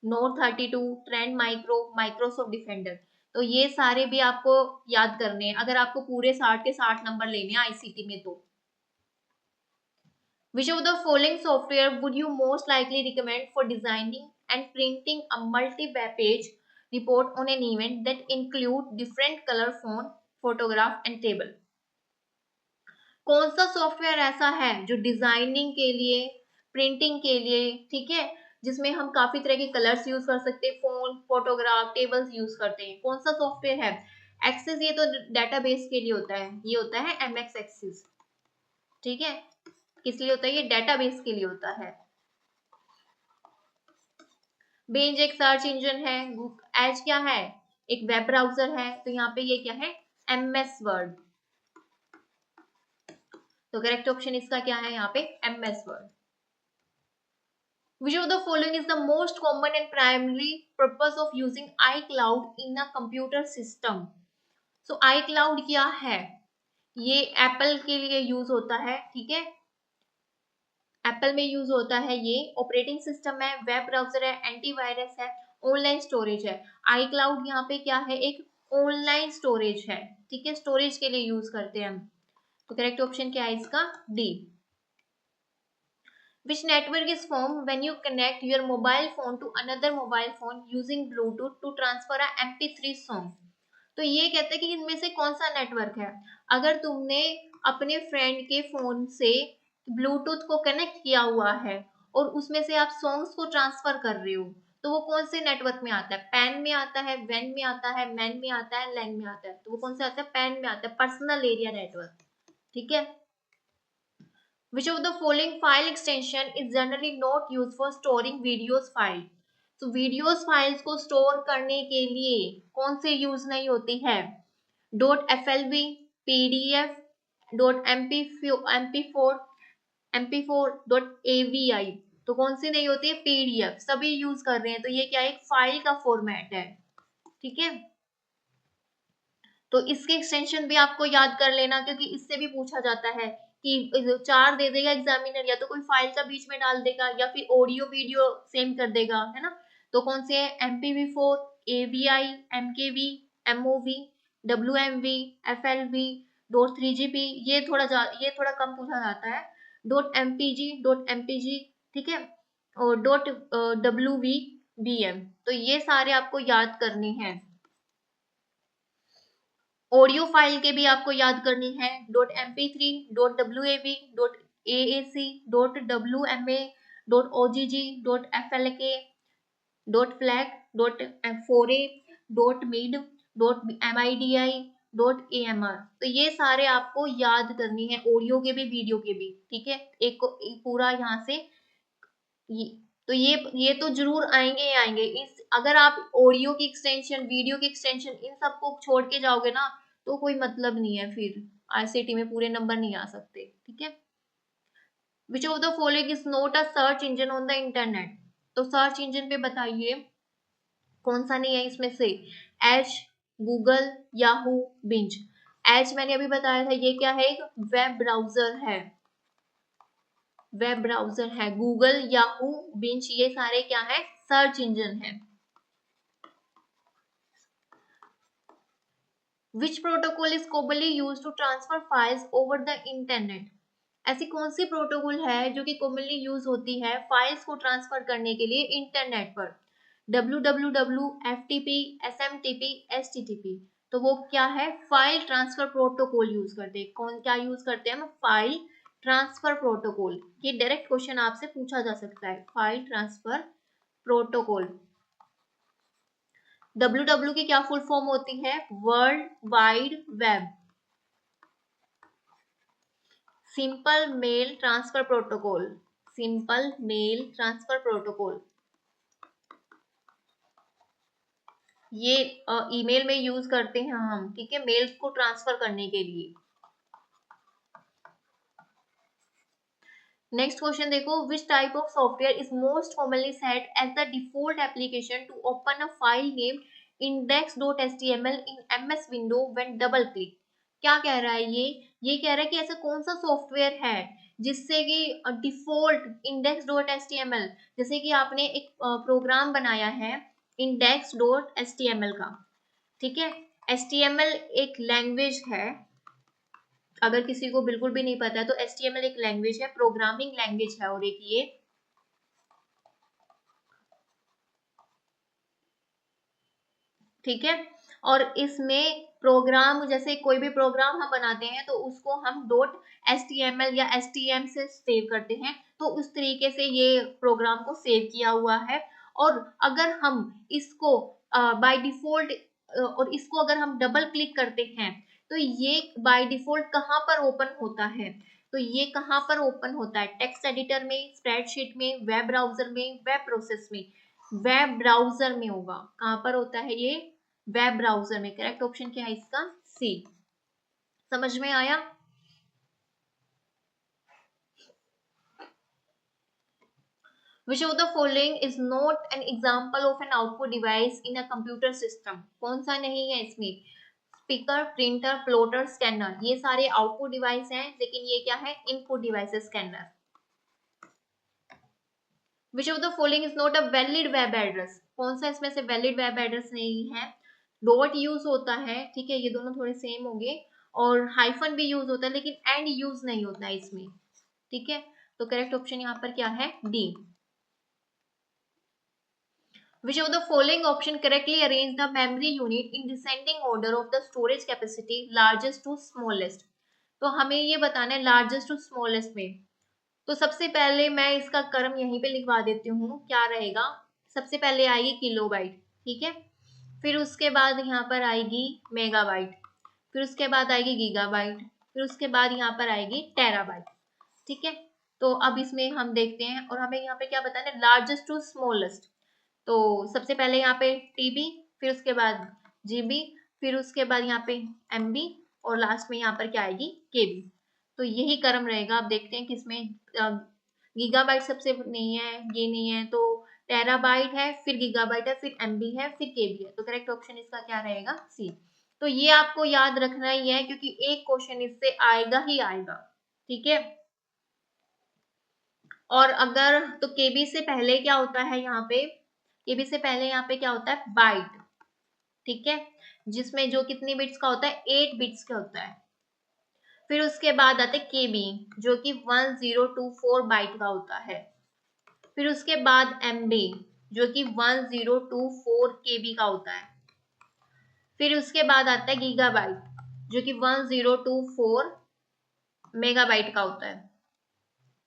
A: NOD 32, Trend Micro, Microsoft Defender. तो ये सारे भी आपको याद करने हैं अगर आपको पूरे 60 के 60 नंबर लेने हैं आईसीटी में। तो which of the following software would you most likely recommend for designing and printing a multi-page report on an event that include different color font, photograph and table? कौन सा सॉफ्टवेयर ऐसा है जो डिजाइनिंग के लिए, प्रिंटिंग के लिए, ठीक है, जिसमें हम काफी तरह के कलर्स यूज कर सकते हैं, फोन, फोटोग्राफ, टेबल्स यूज करते हैं? कौन सा सॉफ्टवेयर है? एक्सेस ये तो डेटाबेस के लिए होता है, ये होता है एमएक्स एक्सेस, ठीक है। किस लिए होता है? ये डेटाबेस के लिए होता है। बेंज एक सर्च इंजन है, एज क्या है? एक वेब ब्राउजर है, तो यहाँ पे ये क्या है? MS word. तो करेक्ट ऑप्शन इसका क्या है यहाँ पे? MS word. Which of the following is the most common and primary purpose of using iCloud in a computer system? So iCloud क्या है? ये एप्पल के लिए यूज होता है, ठीक है, एप्पल में यूज होता है। ये ऑपरेटिंग सिस्टम है, वेब ब्राउजर है, एंटीवायरस है, ऑनलाइन स्टोरेज है। iCloud यहाँ पे क्या है? एक ऑनलाइन स्टोरेज है, ठीक है, स्टोरेज के लिए यूज करते हैं हम। तो करेक्ट ऑप्शन क्या है इसका? D. Which network is formed when you connect your mobile phone to another mobile phone using Bluetooth to transfer a MP3 song? तो ये कहता है कि इनमें से कौन सा नेटवर्क है? अगर तुमने अपने फ्रेंड के फोन से ब्लूटूथ को कनेक्ट किया हुआ है और उसमें से आप सॉन्ग्स को ट्रांसफर कर रहे हो, तो वो कौन से नेटवर्क में आता है? पैन में आता है, वैन में आता है, मैन में आता है, लैन में आता है? तो वो कौन से आता है? पैन में आता है, पर्सनल एरिया नेटवर्क, ठीक है। Which of the following file extension is generally not used for storing videos file? तो videos files को store करने के लिए कौन से यूज नहीं होती है? .flv, pdf, .mp4, mp4.avi। तो कौन सी नहीं होती है? pdf। सभी यूज कर रहे हैं, तो ये क्या है? एक फाइल का फॉर्मेट है, ठीक है। तो इसके एक्सटेंशन भी आपको याद कर लेना, क्योंकि इससे भी पूछा जाता है कि 4 दे देगा एग्जामिनर, या तो कोई फाइल का बीच में डाल देगा या फिर ऑडियो वीडियो सेम कर देगा, है ना। तो कौन से है? MPV4, AVI, MKV, MOV, WMV, FLV, .3GP। ये थोड़ा कम पूछा जाता है। .MPG, .MPG, ठीक है, और .WVBM। तो ये सारे आपको याद करने हैं। ऑडियो फाइल के भी आपको याद करनी है। .mp3, .wav, .aac, .wma, .ogg, .flk, .flag, .4a, .mid, .midi, .amr। तो ये सारे आपको याद करनी है, ऑडियो के भी, वीडियो के भी, ठीक है। एक पूरा यहाँ से तो ये तो जरूर आएंगे ही आएंगे। इस अगर आप ऑडियो की एक्सटेंशन, वीडियो की एक्सटेंशन, इन सबको छोड़ के जाओगे ना, तो कोई मतलब नहीं है, फिर आईसीटी में पूरे नंबर नहीं आ सकते, ठीक है। Which of the following is not a search engine on the internet? तो सर्च इंजन पे बताइए कौन सा नहीं है इसमें से? Edge, Google, Yahoo, Bing. Edge मैंने अभी बताया था, ये क्या है? एक वेब ब्राउजर है, वेब ब्राउजर है। गूगल, याहू, बिंच, ये सारे क्या है? सर्च इंजन है। Which protocol is commonly used to transfer files over the internet? ऐसी कौन सी प्रोटोकॉल है जो कि कॉमनली यूज होती है फाइल्स को ट्रांसफर करने के लिए इंटरनेट पर? www, FTP, SMTP, HTTP। तो वो क्या है? फाइल ट्रांसफर प्रोटोकॉल यूज करते हैं। कौन क्या यूज करते हैं हम? File transfer protocol. ये डायरेक्ट क्वेश्चन आपसे पूछा जा सकता है, फाइल ट्रांसफर प्रोटोकॉल। WW की क्या फुल फॉर्म होती है? World wide web. Simple mail transfer protocol, simple mail transfer protocol. ये ईमेल में यूज करते हैं हम, ठीक है, मेल्स को ट्रांसफर करने के लिए। नेक्स्ट क्वेश्चन देखो, which type of software is most commonly set as the default application to open a file name index.html in MS window when double click? क्या कह रहा है ये कह रहा है कि ऐसा कौन सा सॉफ्टवेयर है जिससे कि डिफॉल्ट index.html, जैसे कि आपने एक प्रोग्राम बनाया है index.html का, ठीक है। HTML एक लैंग्वेज है, अगर किसी को बिल्कुल भी नहीं पता है तो HTML एक लैंग्वेज है, प्रोग्रामिंग लैंग्वेज है, और एक ये ठीक है। और इसमें प्रोग्राम, जैसे कोई भी प्रोग्राम हम बनाते हैं तो उसको हम .html या htm से सेव करते हैं, तो उस तरीके से ये प्रोग्राम को सेव किया हुआ है। और अगर हम इसको बाय डिफॉल्ट और इसको अगर हम डबल क्लिक करते हैं तो ये बाय डिफॉल्ट कहाँ पर ओपन होता है, तो ये कहाँ पर ओपन होता है, टेक्स्ट एडिटर में, स्प्रेडशीट में, वेब ब्राउजर में, वेब प्रोसेस में। वेब ब्राउजर में होगा, कहाँ पर होता है ये, वेब ब्राउजर में। करेक्ट ऑप्शन क्या है इसका, सी। समझ में आया। Which of the following is not an example of an output device in a computer system? कौन सा नहीं है इसमें, स्पीकर, प्रिंटर, प्लॉटर, स्कैनर, ये सारे आउटपुट डिवाइस हैं, लेकिन ये क्या है, इनपुट डिवाइस है, scanner. Which of the following is not a valid web address? कौन सा इसमें से वैलिड वेब एड्रेस नहीं है, डॉट यूज होता है, ठीक है, ये दोनों थोड़े सेम होंगे, और हाइफन भी यूज होता है, लेकिन एंड यूज नहीं होता है इसमें, ठीक है। तो करेक्ट ऑप्शन यहाँ पर क्या है, D. Which of the following option correctly arrange the memory unit in descending order of the storage capacity largest to smallest? तो हमें ये बताना है लार्जेस्ट टू स्मॉलेस्ट में। तो सबसे पहले मैं इसका क्रम यहीं पे लिखवा देती हूँ, क्या रहेगा, सबसे पहले आएगी किलोबाइट, ठीक है, फिर उसके बाद यहाँ पर आएगी मेगाबाइट, फिर उसके बाद आएगी गीगाबाइट, फिर उसके बाद यहाँ पर आएगी टेराबाइट, ठीक है। तो अब इसमें हम देखते हैं, और हमें यहाँ पे क्या बताना है, लार्जेस्ट टू स्मॉलेस्ट। तो सबसे पहले यहाँ पे टीबी, फिर उसके बाद जीबी, फिर उसके बाद यहाँ पे एमबी, और लास्ट में यहाँ पर क्या आएगी, केबी। तो यही क्रम रहेगा। अब देखते हैं किसमें गीगाबाइट सबसे नहीं है, ये नहीं है, तो टेराबाइट है, फिर गीगाबाइट है, फिर एमबी है, फिर केबी है। तो करेक्ट ऑप्शन इसका क्या रहेगा, सी। तो ये आपको याद रखना ही है, क्योंकि एक क्वेश्चन इससे आएगा ही आएगा, ठीक है। और अगर तो केबी से पहले क्या होता है, यहाँ पे केबी से पहले यहाँ पे क्या होता है, बाइट, ठीक है, जिसमें जो कितनी बिट्स का होता है, 8 बिट्स का होता है। फिर उसके बाद आते केबी, जो कि 1024 बाइट का होता है। फिर उसके बाद एमबी, जो कि 1024 केबी का होता है। फिर उसके बाद आता है गीगाबाइट, जो कि 1024 मेगाबाइट का होता है,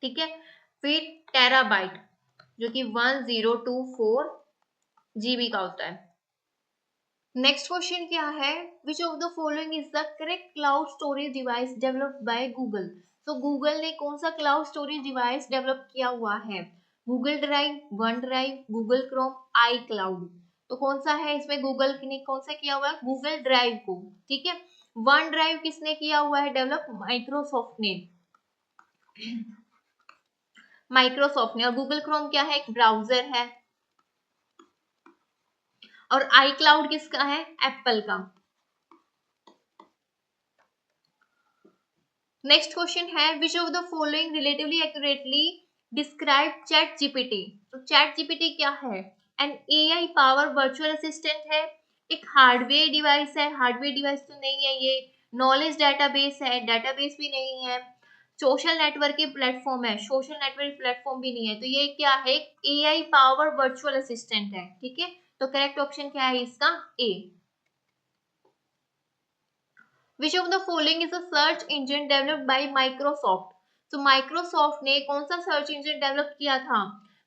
A: ठीक है। फिर टेराबाइट, जो कि 1024 जीबी का होता है। नेक्स्ट क्वेश्चन क्या है, which of the following is the correct cloud storage device developed by Google? तो गूगल ने कौन सा क्लाउड स्टोरेज डिवाइस डेवलप किया हुआ है, Google Drive, OneDrive, Google Chrome, iCloud. तो कौन सा है इसमें, गूगल ने कौन सा किया हुआ है, गूगल ड्राइव को, ठीक है। वन ड्राइव किसने किया हुआ है डेवलप, माइक्रोसॉफ्ट ने, माइक्रोसॉफ्ट ने। और गूगल क्रोम क्या है, एक ब्राउजर है। और आई क्लाउड किसका है, एप्पल का। नेक्स्ट क्वेश्चन है, which of the following relatively accurately describe ChatGPT? तो चैट जीपीटी क्या है, an AI power virtual assistant है, एक हार्डवेयर डिवाइस है, हार्डवेयर डिवाइस तो नहीं है ये, नॉलेज डेटाबेस है, डेटाबेस भी नहीं है, सोशल नेटवर्क के प्लेटफॉर्म है, सोशल नेटवर्क प्लेटफॉर्म भी नहीं है। तो ये क्या है, एआई पावर वर्चुअल असिस्टेंट है, ठीक है। तो करेक्ट ऑप्शन क्या है इसका, ए। Which of the following is a search engine developed by Microsoft? तो Microsoft ने कौन सा सर्च इंजन डेवलप किया था,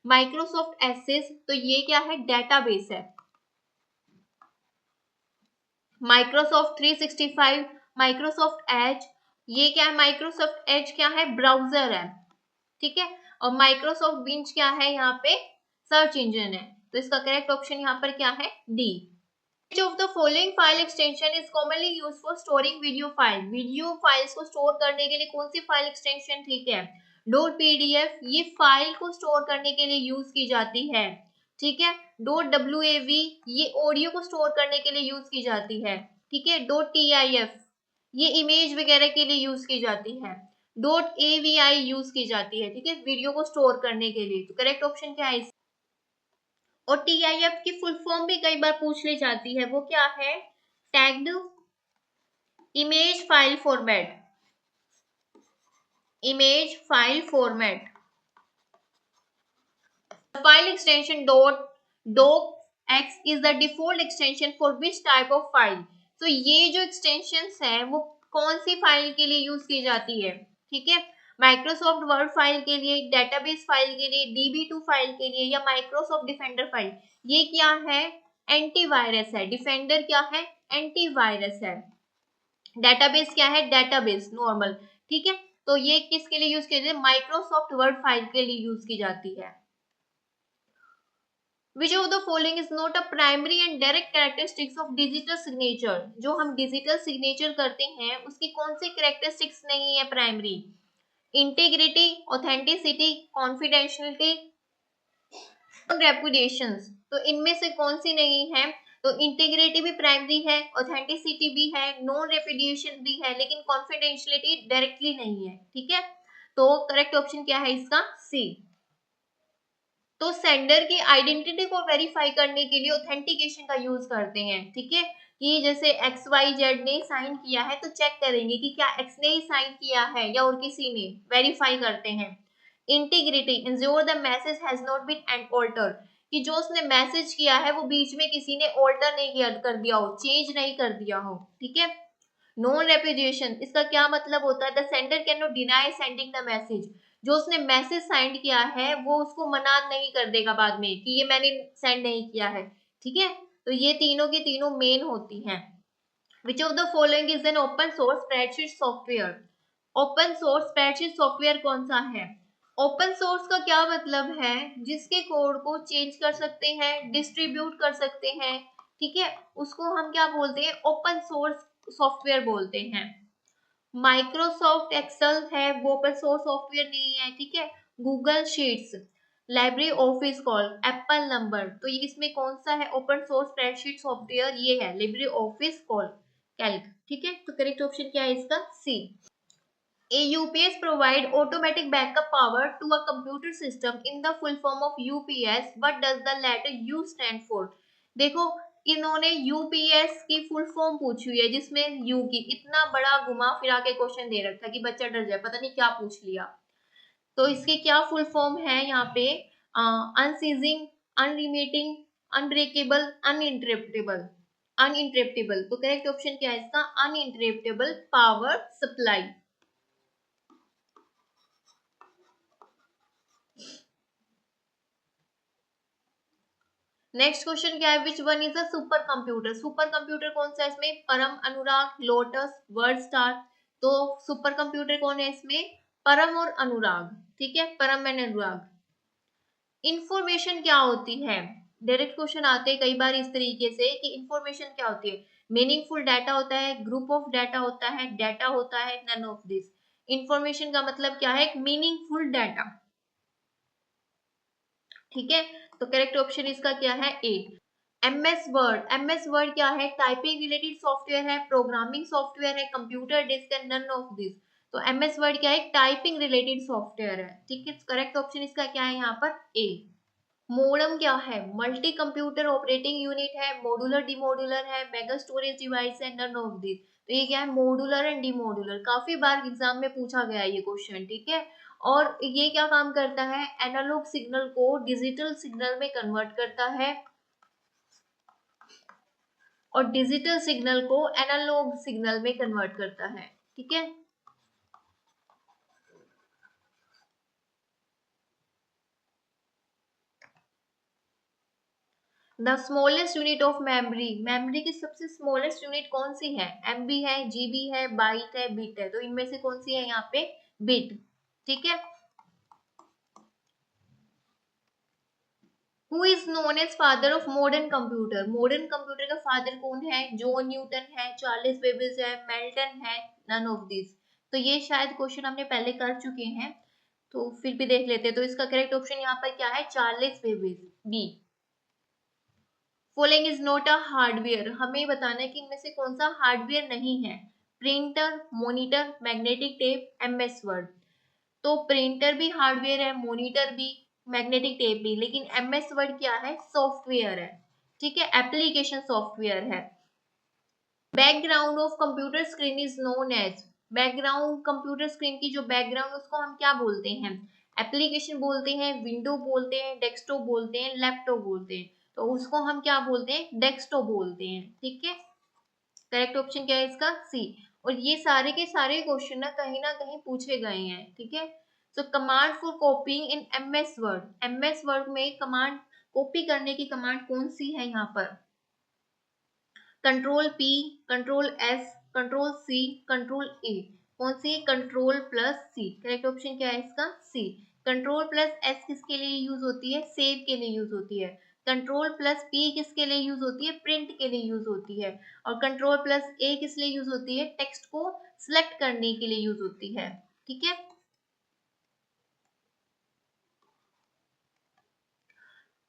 A: Microsoft Access। तो ये क्या है, डेटाबेस है। Microsoft 365, Microsoft Edge, ये क्या है, Microsoft Edge क्या है, ब्राउजर है, ठीक है। और Microsoft Bing क्या है, यहाँ पे सर्च इंजन है। तो इसका करेक्ट ऑप्शन यहाँ पर क्या है, D. Which of the following file extension is commonly used for storing video file? Video files को स्टोर करने के लिए कौन सी फाइल एक्सटेंशन ठीक है, .pdf, ये फाइल को स्टोर करने के लिए यूज की जाती है, ठीक है। .wav, ये ऑडियो को स्टोर करने के लिए यूज की जाती है, ठीक है। .tif, ये इमेज वगैरह के लिए यूज की जाती है। .avi यूज की जाती है, ठीक है, वीडियो को स्टोर करने के लिए। तो करेक्ट ऑप्शन क्या है? और TIF की फुल फॉर्म भी कई बार पूछ ली जाती है, वो क्या है? Tagged image file format. Image file format. File extension docx is the default extension for which type of file? तो ये जो extensions है वो कौन सी फाइल के लिए यूज की जाती है? ठीक है, माइक्रोसॉफ्ट वर्ड फाइल के लिए, डेटाबेस फाइल के लिए, DB2 फाइल के लिए, या माइक्रोसॉफ्ट डिफेंडर फाइल। ये क्या है? एंटीवायरस है। डिफेंडर क्या है? एंटीवायरस है। डेटाबेस क्या है? Database normal. ठीक है, तो ये किसके लिए यूज की जाती है? माइक्रोसॉफ्ट वर्ड फाइल के लिए यूज की जाती है। Which of the following is not a primary and direct characteristics of digital signature? जो हम डिजिटल सिग्नेचर करते हैं उसकी कौन सी कैरेक्टरिस्टिक्स नहीं है primary? Integrity, authenticity, confidentiality, reputations. तो इनमें से कौन सी नहीं है? तो इंटीग्रिटी भी प्राइमरी है, ऑथेंटिसिटी भी है, नॉन रेपुटेशन भी है, लेकिन कॉन्फिडेंशियलिटी डायरेक्टली नहीं है। ठीक है, तो करेक्ट ऑप्शन क्या है इसका? सी। तो सेंडर की आइडेंटिटी को वेरीफाई करने के लिए ऑथेंटिकेशन का यूज करते हैं। ठीक है, कि जैसे XYZ ने साइन किया है तो चेक करेंगे कि क्या X ने ही साइन किया है या और किसी ने, वेरीफाई करते हैं। Integrity, ensure the message has not been altered, कि जो उसने मैसेज किया है वो बीच में किसी ने ऑल्टर नहीं कर दिया हो, चेंज नहीं कर दिया हो। ठीक है, नॉन रेपुडिएशन, इसका क्या मतलब होता है? The sender can not deny sending the message, जो उसने मैसेज सेंड किया है वो उसको मना नहीं कर देगा बाद में कि ये मैंने सेंड नहीं किया है। ठीक है, तो ये तीनों की तीनों मेन होती हैं। विच of the following is an open source spreadsheet software? Open source spreadsheet software कौन सा है? ओपन सोर्स का क्या मतलब है? जिसके कोड को चेंज कर सकते हैं, डिस्ट्रीब्यूट कर सकते हैं। ठीक है, उसको हम क्या बोलते हैं? ओपन सोर्स सॉफ्टवेयर बोलते हैं। माइक्रोसॉफ्ट एक्सेल है, वो ओपन सोर्स सॉफ्टवेयर नहीं है। ठीक है, Google sheets, library office call, Apple number, तो ये इसमें कौन सा है ओपन सोर्स स्प्रेडशीट सॉफ्टवेयर? ये है लाइब्रेरी ऑफिस कॉल कैल्क। ठीक है, तो करेक्ट ऑप्शन क्या है इसका? सी। A UPS provide automatic backup power to a computer system in the full form of UPS. What does the letter U stand for? देखो, इन्होंने UPS की फुल फॉर्म पूछी हुई है जिसमें U की इतना बड़ा घुमा फिरा के क्वेश्चन दे रखा है कि बच्चा डर जाए, पता नहीं क्या पूछ लिया। तो इसकी क्या फुल फॉर्म है यहाँ पे? Unceasing, unremitting, unbreakable, uninterruptible. Uninterruptible, तो करेक्ट ऑप्शन क्या है इसका? Uninterruptible power supply. Next question क्या है? Which one is a supercomputer? Supercomputer कौन सा है इसमें? Param, Anurag, Lotus, WordStar. तो सुपर कंप्यूटर कौन है इसमें? परम और अनुराग। ठीक है, परम एंड अनुराग। इंफॉर्मेशन क्या होती है? डायरेक्ट क्वेश्चन आते हैं कई बार इस तरीके से कि इंफॉर्मेशन क्या होती है? मीनिंगफुल डाटा होता है, ग्रुप ऑफ डाटा होता है, डाटा होता है, नन ऑफ दिस। इंफॉर्मेशन का मतलब क्या है? Meaningful data. ठीक है, तो करेक्ट ऑप्शन इसका क्या है? ए। MS वर्ड, MS वर्ड क्या है? टाइपिंग रिलेटेड सॉफ्टवेयर है, प्रोग्रामिंग सॉफ्टवेयर है, कंप्यूटर डिस्क है, नन ऑफ दिस। तो MS वर्ड क्या है? टाइपिंग रिलेटेड सॉफ्टवेयर है। ठीक है, करेक्ट ऑप्शन इसका क्या है यहाँ पर? ए। मोडम क्या है? मल्टी कंप्यूटर ऑपरेटिंग यूनिट है, मॉड्यूलर डिमॉड्यूलर है, मेगा स्टोरेज डिवाइस है, नन ऑफ दिस। तो ये क्या है? Modular and demodular. काफी बार एग्जाम में पूछा गया ये क्वेश्चन। ठीक है, और ये क्या काम करता है? एनालॉग सिग्नल को डिजिटल सिग्नल में कन्वर्ट करता है और डिजिटल सिग्नल को एनालॉग सिग्नल में कन्वर्ट करता है। ठीक है, the smallest unit of memory, memory की सबसे स्मॉलेस्ट यूनिट कौन सी है? MB है, GB है, बाइट है, बिट है। तो इनमें से कौन सी है यहाँ पे? बिट। ठीक है, who is known as father of modern computer? Modern computer का फादर कौन है? जॉन न्यूटन है, चार्ल्स बेबेज है, मेल्टन है, नन ऑफ दिस। तो ये शायद क्वेश्चन हमने पहले कर चुके हैं, तो फिर भी देख लेते हैं। तो इसका करेक्ट ऑप्शन यहाँ पर क्या है? Charles Babbage, B. Following is not a hardware, हमें बताना है कि इनमें से कौन सा हार्डवेयर नहीं है। Printer, monitor, magnetic tape, MS word. तो प्रिंटर भी हार्डवेयर है, मॉनिटर भी, मैग्नेटिक टेप भी, लेकिन एमएस वर्ड क्या है? सॉफ्टवेयर है, ठीक है, एप्लीकेशन सॉफ्टवेयर है। Background of computer screen is known as, background computer screen की जो बैकग्राउंड उसको हम क्या बोलते हैं? एप्लीकेशन बोलते हैं, विंडो बोलते हैं, डेस्कटॉप बोलते हैं, लैपटॉप बोलते हैं। तो उसको हम क्या बोलते हैं? डेस्कटॉप बोलते हैं, ठीक है। करेक्ट ऑप्शन क्या है इसका? सी। और ये सारे के सारे क्वेश्चन ना कहीं पूछे गए हैं, ठीक है। So command for copying in MS Word, MS Word में कमांड कॉपी करने की कमांड कौन सी है यहाँ पर? Control P, control S, control C, control A, कौन सी? Control plus C. Correct option क्या है इसका? सी। कंट्रोल प्लस एस किसके लिए यूज होती है? सेव के लिए यूज होती है। कंट्रोल प्लस पी किसके लिए यूज होती है? प्रिंट के लिए यूज होती है। और कंट्रोल प्लस ए किस लिए यूज होती है? टेक्स्ट को सिलेक्ट करने के लिए यूज होती है, ठीक है।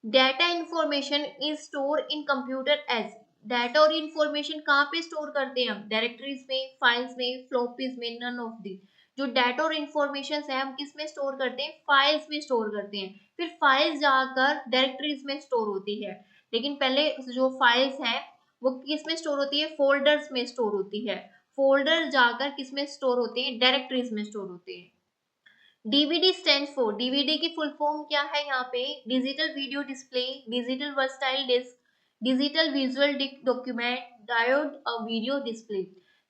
A: Data information is store in computer as, data और इंफॉर्मेशन कहाँ पे स्टोर करते हैं हम? डायरेक्टरीज में, फाइल्स में, फ्लॉपीज में, नन ऑफ दी। जो डाटा और इंफॉर्मेशन है हम किस में स्टोर करते हैं? फाइल्स में स्टोर करते हैं। फिर फाइल्स जाकर डायरेक्टरीज में स्टोर होती है, लेकिन पहले जो फाइल्स है वो किस में स्टोर होती है? फोल्डर्स में स्टोर होती है। फोल्डर जाकर किस में स्टोर होते हैं? डायरेक्टरीज में स्टोर होते हैं। डीवीडी स्टैंड फॉर, डीवीडी की फुल फॉर्म क्या है यहाँ पे? Digital video display, digital versatile disc, digital visual document, diode video display.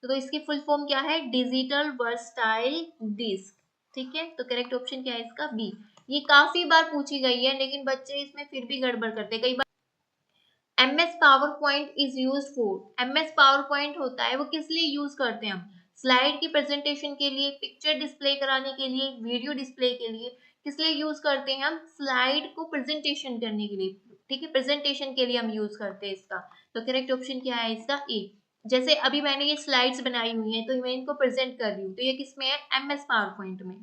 A: तो इसकी फुल फॉर्म क्या है? डिजिटल वर्सटाइल डिस्क, ठीक है। तो करेक्ट ऑप्शन क्या है इसका? बी। ये काफी बार पूछी गई है, लेकिन बच्चे इसमें फिर भी गड़बड़ करते हैं कई बार। MS power point is use for, MS PowerPoint होता है वो किस लिए यूज करते हैं हम? स्लाइड की प्रेजेंटेशन के लिए, पिक्चर डिस्प्ले कराने के लिए, वीडियो डिस्प्ले के लिए। किस लिए यूज करते हैं हम? स्लाइड को प्रेजेंटेशन करने के लिए, ठीक है, प्रेजेंटेशन के लिए हम यूज करते हैं इसका। तो करेक्ट ऑप्शन क्या है इसका? ए। जैसे अभी मैंने ये स्लाइड्स बनाई हुई है तो मैं इनको प्रेजेंट कर रही हूँ, तो ये किसमें है? एमएस पावर पॉइंट में।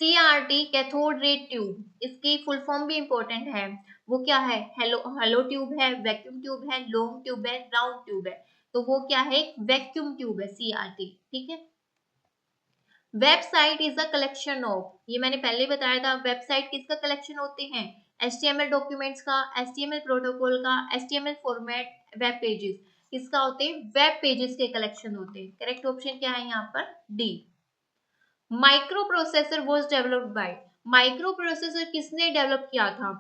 A: CRT कैथोड रे ट्यूब, इसकी फुल फॉर्म भी इंपॉर्टेंट है। वो क्या है? हेलो ट्यूब है, वैक्यूम ट्यूब है, लॉन्ग ट्यूब है, राउंड ट्यूब है। तो वो क्या है? वैक्यूम ट्यूब है CRT, ठीक है। Website is a collection of, ये मैंने पहले बताया था, वेबसाइट किसका कलेक्शन होते हैं? HTML डॉक्यूमेंट्स का, HTML प्रोटोकॉल का, HTML फॉर्मेट, वेब पेजेस। किसका होते हैं? वेब पेजेस के कलेक्शन होते हैं। करेक्ट ऑप्शन क्या है यहाँ पर? D. Micro processor was developed by, micro processor किसने डेवलप किया था?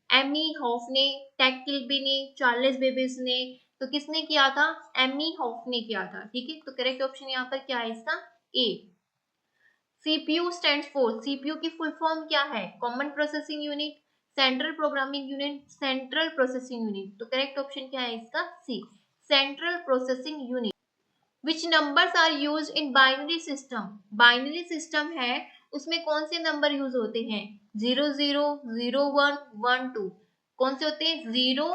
A: एमी हॉफ ने, टेक किल्बी ने, चार्ल्स बेबेज ने। तो किसने किया था? एमी हॉफ ने किया था, ठीक है। तो करेक्ट ऑप्शन यहाँ पर क्या है इसका? A. CPU stands for, CPU की फुल फॉर्म क्या है? Common processing unit, central programming unit, central processing unit. तो करेक्ट ऑप्शन क्या है इसका? C, central processing unit. Which numbers are used in binary system, binary system है उसमें कौन से नंबर यूज होते हैं? 00, 01, 12। कौन से होते हैं? 0,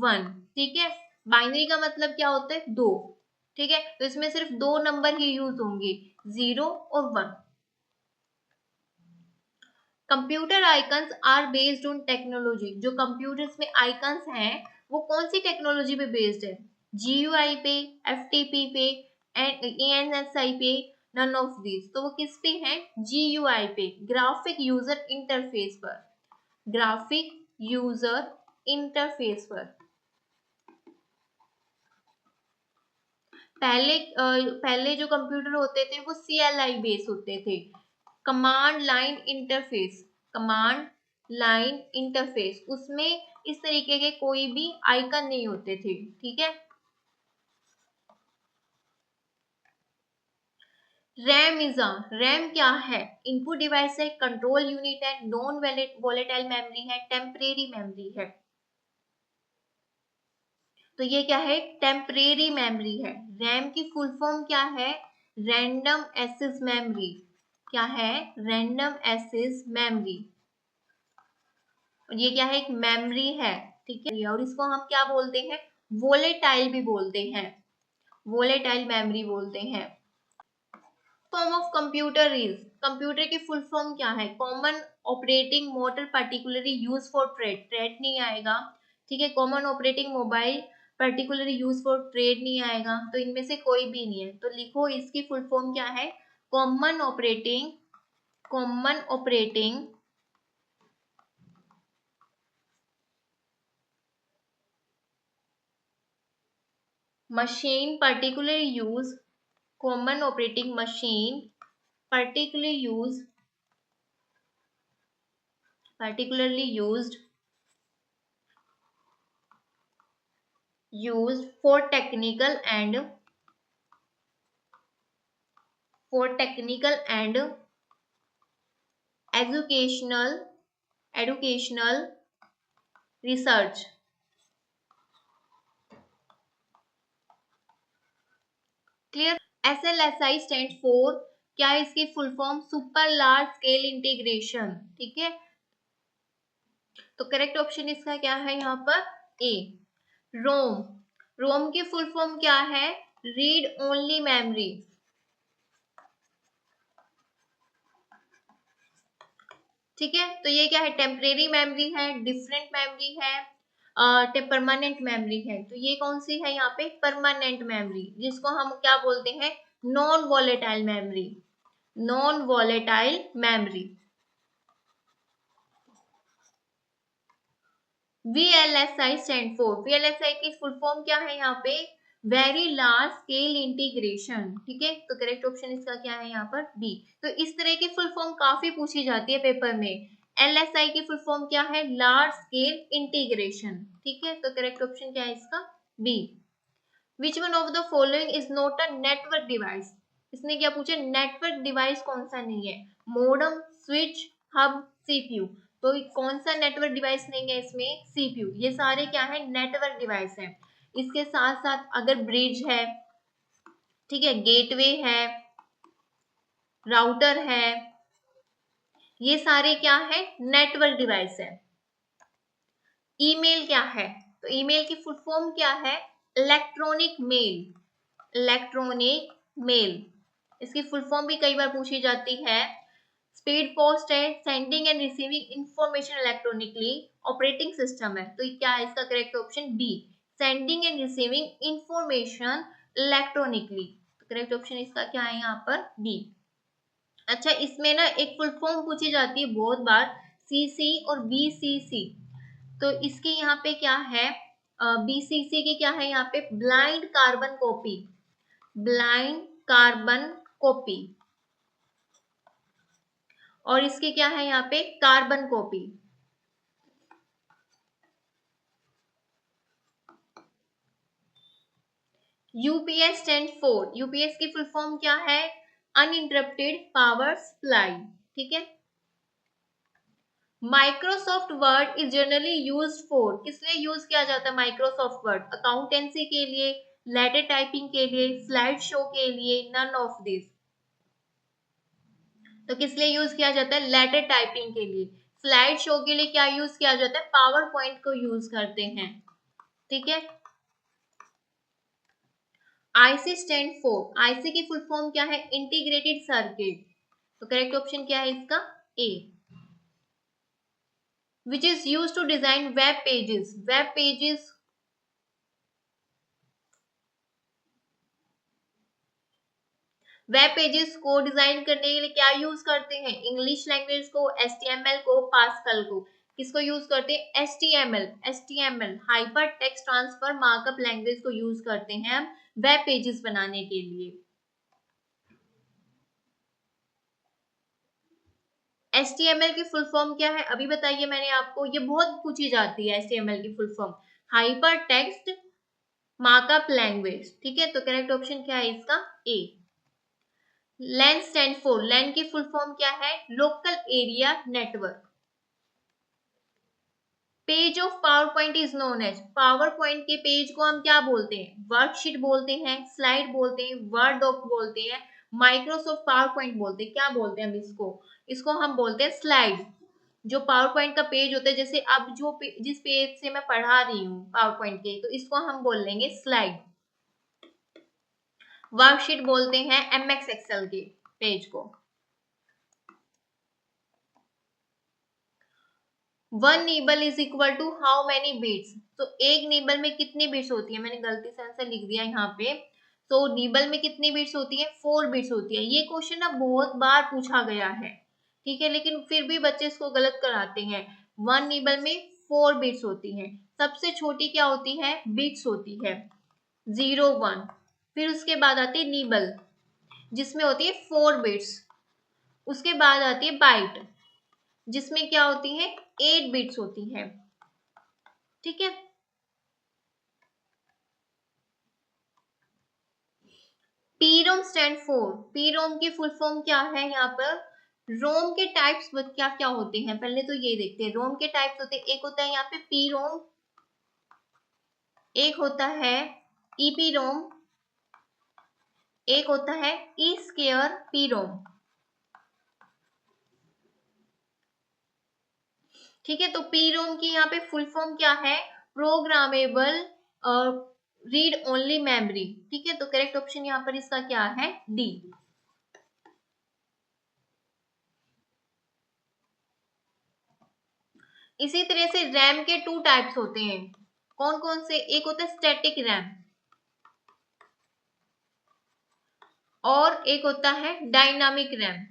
A: 1, ठीक है। बाइनरी का मतलब क्या होता है? दो, ठीक है। तो इसमें सिर्फ दो नंबर ही यूज होंगे, 0 और 1। Computer icons are based on technology, जो कंप्यूटर्स में आइकन्स हैं वो कौन सी टेक्नोलॉजी पे बेस्ड है? GUI पे, FTP पे, एंड ANSI पे, नन ऑफ दिस। तो वो किस पे है? GUI पे, ग्राफिक यूजर इंटरफेस पर, ग्राफिक यूजर इंटरफेस पर। पहले जो कंप्यूटर होते थे वो CLI बेस होते थे, command line interface, command line interface. उसमें इस तरीके के कोई भी आइकन नहीं होते थे, ठीक है। रैम क्या है? इनपुट डिवाइस है, कंट्रोल यूनिट है, नॉन वोलेटाइल मेमोरी है, टेम्परेरी मेमोरी है। तो ये क्या है? टेम्परेरी मेमोरी है। रैम की फुल फॉर्म क्या है? Random access memory. क्या है? Random access memory. और ये क्या है? एक मेमोरी है, ठीक है। और इसको हम क्या बोलते हैं? वोलेटाइल भी बोलते हैं, वोलेटाइल मेमोरी बोलते हैं। Form of computer is, computer की फुल फॉर्म क्या है? Common operating motor particularly use for trade, trade नहीं आएगा, ठीक है। Common operating mobile particularly use for trade नहीं आएगा, तो इनमें से कोई भी नहीं है। तो लिखो इसकी फुल फॉर्म क्या है, common operating machine particularly use, common operating machine particularly used for technical and educational research। Clear. SLSI stand for, क्या है इसकी full form, super large scale integration. ठीक है, तो करेक्ट ऑप्शन इसका क्या है यहाँ पर, ए। रोम, रोम की फुल फॉर्म क्या है, रीड ओनली मेमोरी। ठीक है, तो ये क्या है, टेम्परेरी मेमोरी है, डिफरेंट मेमोरी है, परमानेंट मेमोरी है। तो ये कौन सी है यहाँ पे, परमानेंट मेमोरी, जिसको हम क्या बोलते हैं, non volatile memory. Non volatile memory. VLSI stand for, VLSI की फुल फॉर्म क्या है यहाँ पे, वेरी लार्ज स्केल इंटीग्रेशन। ठीक है, तो करेक्ट ऑप्शन इसका क्या है यहाँ पर, बी। तो इस तरह की फुल फॉर्म काफी पूछी जाती है पेपर में। LSI की फुल फॉर्म क्या है, लार्ज स्केल इंटीग्रेशन। ठीक है, तो करेक्ट ऑप्शन क्या है इसका, B. Which one of the following is not a network device. इसने क्या पूछा, नेटवर्क डिवाइस कौन सा नहीं है, मोडम, स्विच, हब, सीपीयू। तो कौन सा नेटवर्क डिवाइस नहीं है इसमें, सीपीयू। ये सारे क्या है, नेटवर्क डिवाइस है। इसके साथ साथ अगर ब्रिज है, ठीक है, गेटवे है, राउटर है, ये सारे क्या है, नेटवर्क डिवाइस है। ईमेल क्या है, तो ईमेल की फुल फॉर्म क्या है, इलेक्ट्रॉनिक मेल। इलेक्ट्रॉनिक मेल, इसकी फुल फॉर्म भी कई बार पूछी जाती है। स्पीड पोस्ट है, sending and receiving information electronically. Operating system है, तो क्या है इसका correct option, B, sending and receiving information electronically. Correct option इसका क्या है यहाँ पर, बी। अच्छा, इसमें ना एक फुल फॉर्म पूछी जाती है बहुत बार, सीसी और बीसीसी। तो इसके यहाँ पे क्या है, बीसीसी की क्या है यहाँ पे, blind carbon copy. Blind carbon copy. और इसके क्या है यहाँ पे, carbon copy. UPS stand for, UPS की फुल फॉर्म क्या है, अनइंटरप्टेड पावर सप्लाई। ठीक है। Microsoft word is generally use for, किस लिए यूज किया जाता है माइक्रोसॉफ्ट वर्ड, अकाउंटेंसी के लिए, लेटर टाइपिंग के लिए, स्लाइड शो के लिए, नन ऑफ दिस। तो किस लिए यूज किया जाता है, लेटर टाइपिंग के लिए। स्लाइड शो के लिए क्या यूज किया जाता है, पावर पॉइंट को यूज करते हैं। ठीक है। आईसी स्टैंड फॉर, आईसी की फुल फॉर्म क्या है, इंटीग्रेटेड सर्किट। तो करेक्ट ऑप्शन क्या है इसका, A. Which is use to design web pages, web pages. Web pages को डिजाइन करने के लिए क्या यूज करते हैं, इंग्लिश लैंग्वेज को, एचटीएमएल को, पास्कल को। किसको यूज करते हैं, HTML. HTML hyper text transfer markup language को यूज करते हैं हम वेब पेजेस बनाने के लिए। HTML की फुल फॉर्म क्या है, अभी बताइए मैंने आपको, ये बहुत पूछी जाती है HTML की full form, hyper text markup language. ठीक है, तो करेक्ट ऑप्शन क्या है इसका, ए। लैन स्टैंड फॉर, लैन की फुल फॉर्म क्या है, local area network. Page of power point is known as, power point के पेज को हम क्या बोलते हैं, वर्कशीट बोलते हैं, स्लाइड बोलते हैं, वर्ड डॉक बोलते हैं, माइक्रोसॉफ्ट पावर पॉइंट बोलते हैं, क्या बोलते हैं हम इसको, इसको हम बोलते हैं स्लाइड। जो पावर पॉइंट का पेज होता है, जैसे अब जिस पेज से मैं पढ़ा रही हूँ पावर पॉइंट के, तो इसको हम बोल लेंगे स्लाइड। वर्कशीट बोलते हैं एमएक्स एक्सेल के पेज को। 1 nibble is equal to how many bits. तो एक नीबल में कितनी बीट्स होती है, मैंने गलती से आंसर लिख दिया यहाँ पे। तो नीबल में कितनी बीट्स होती है, 4 बीट्स होती है। ये क्वेश्चन ना बहुत बार पूछा गया है, ठीक है, लेकिन फिर भी बच्चे इसको गलत कराते हैं। 1 नीबल में 4 बीट्स होती है। सबसे छोटी क्या होती है, बीट्स होती है 0 1। फिर उसके बाद आती है नीबल जिसमें होती है 4 बीट्स। उसके बाद आती है बाइट जिसमें क्या होती है 8 बीट्स होती है, ठीक है। पीरोम स्टैंड फॉर, पीरोम की फुल फॉर्म क्या है यहाँ पर। रोम के टाइप्स क्या क्या होते हैं, पहले तो ये देखते हैं। रोम के टाइप्स होते हैं, एक होता है यहाँ पे पीरोम, एक होता है ईपीरोम, एक होता है ई स्क्वायर पीरोम, ठीक है। तो पीरोम की यहाँ पे फुल फॉर्म क्या है, प्रोग्रामेबल रीड ओनली मेमोरी, ठीक है। तो करेक्ट ऑप्शन यहाँ पर इसका क्या है, डी। इसी तरह से रैम के 2 टाइप्स होते हैं, कौन कौन से, एक होता है स्टैटिक रैम और एक होता है dynamic RAM.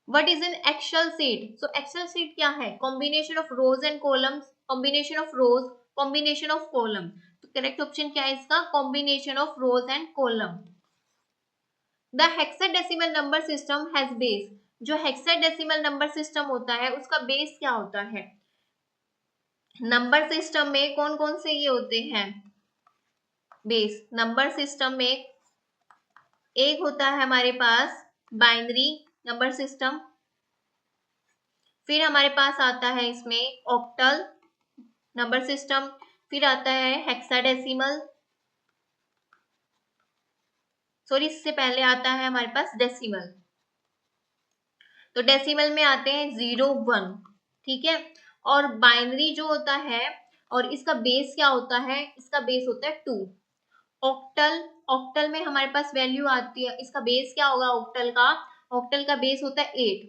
A: What is an excel sheet. So excel sheet क्या है, combination of rows and columns, combination of rows, combination of column. तो करेक्ट ऑप्शन क्या है इसका, combination of rows and column. The hexadecimal number system has base, जो हेक्साडेसिमल नंबर सिस्टम होता है उसका बेस क्या होता है। नंबर सिस्टम में कौन कौन से ये होते हैं बेस। नंबर सिस्टम में एक होता है हमारे पास बाइनरी नंबर सिस्टम, फिर हमारे पास आता है इसमें ऑक्टल नंबर सिस्टम, फिर आता है हेक्साडेसिमल, सॉरी इससे पहले आता है हमारे पास डेसिमल। तो डेसिमल में आते हैं 0 1, ठीक है। और बाइनरी जो होता है और इसका बेस क्या होता है, इसका बेस होता है 2। ऑक्टल, ऑक्टल में हमारे पास वैल्यू आती है, इसका बेस क्या होगा ऑक्टल का, ऑक्टल का बेस होता है 8।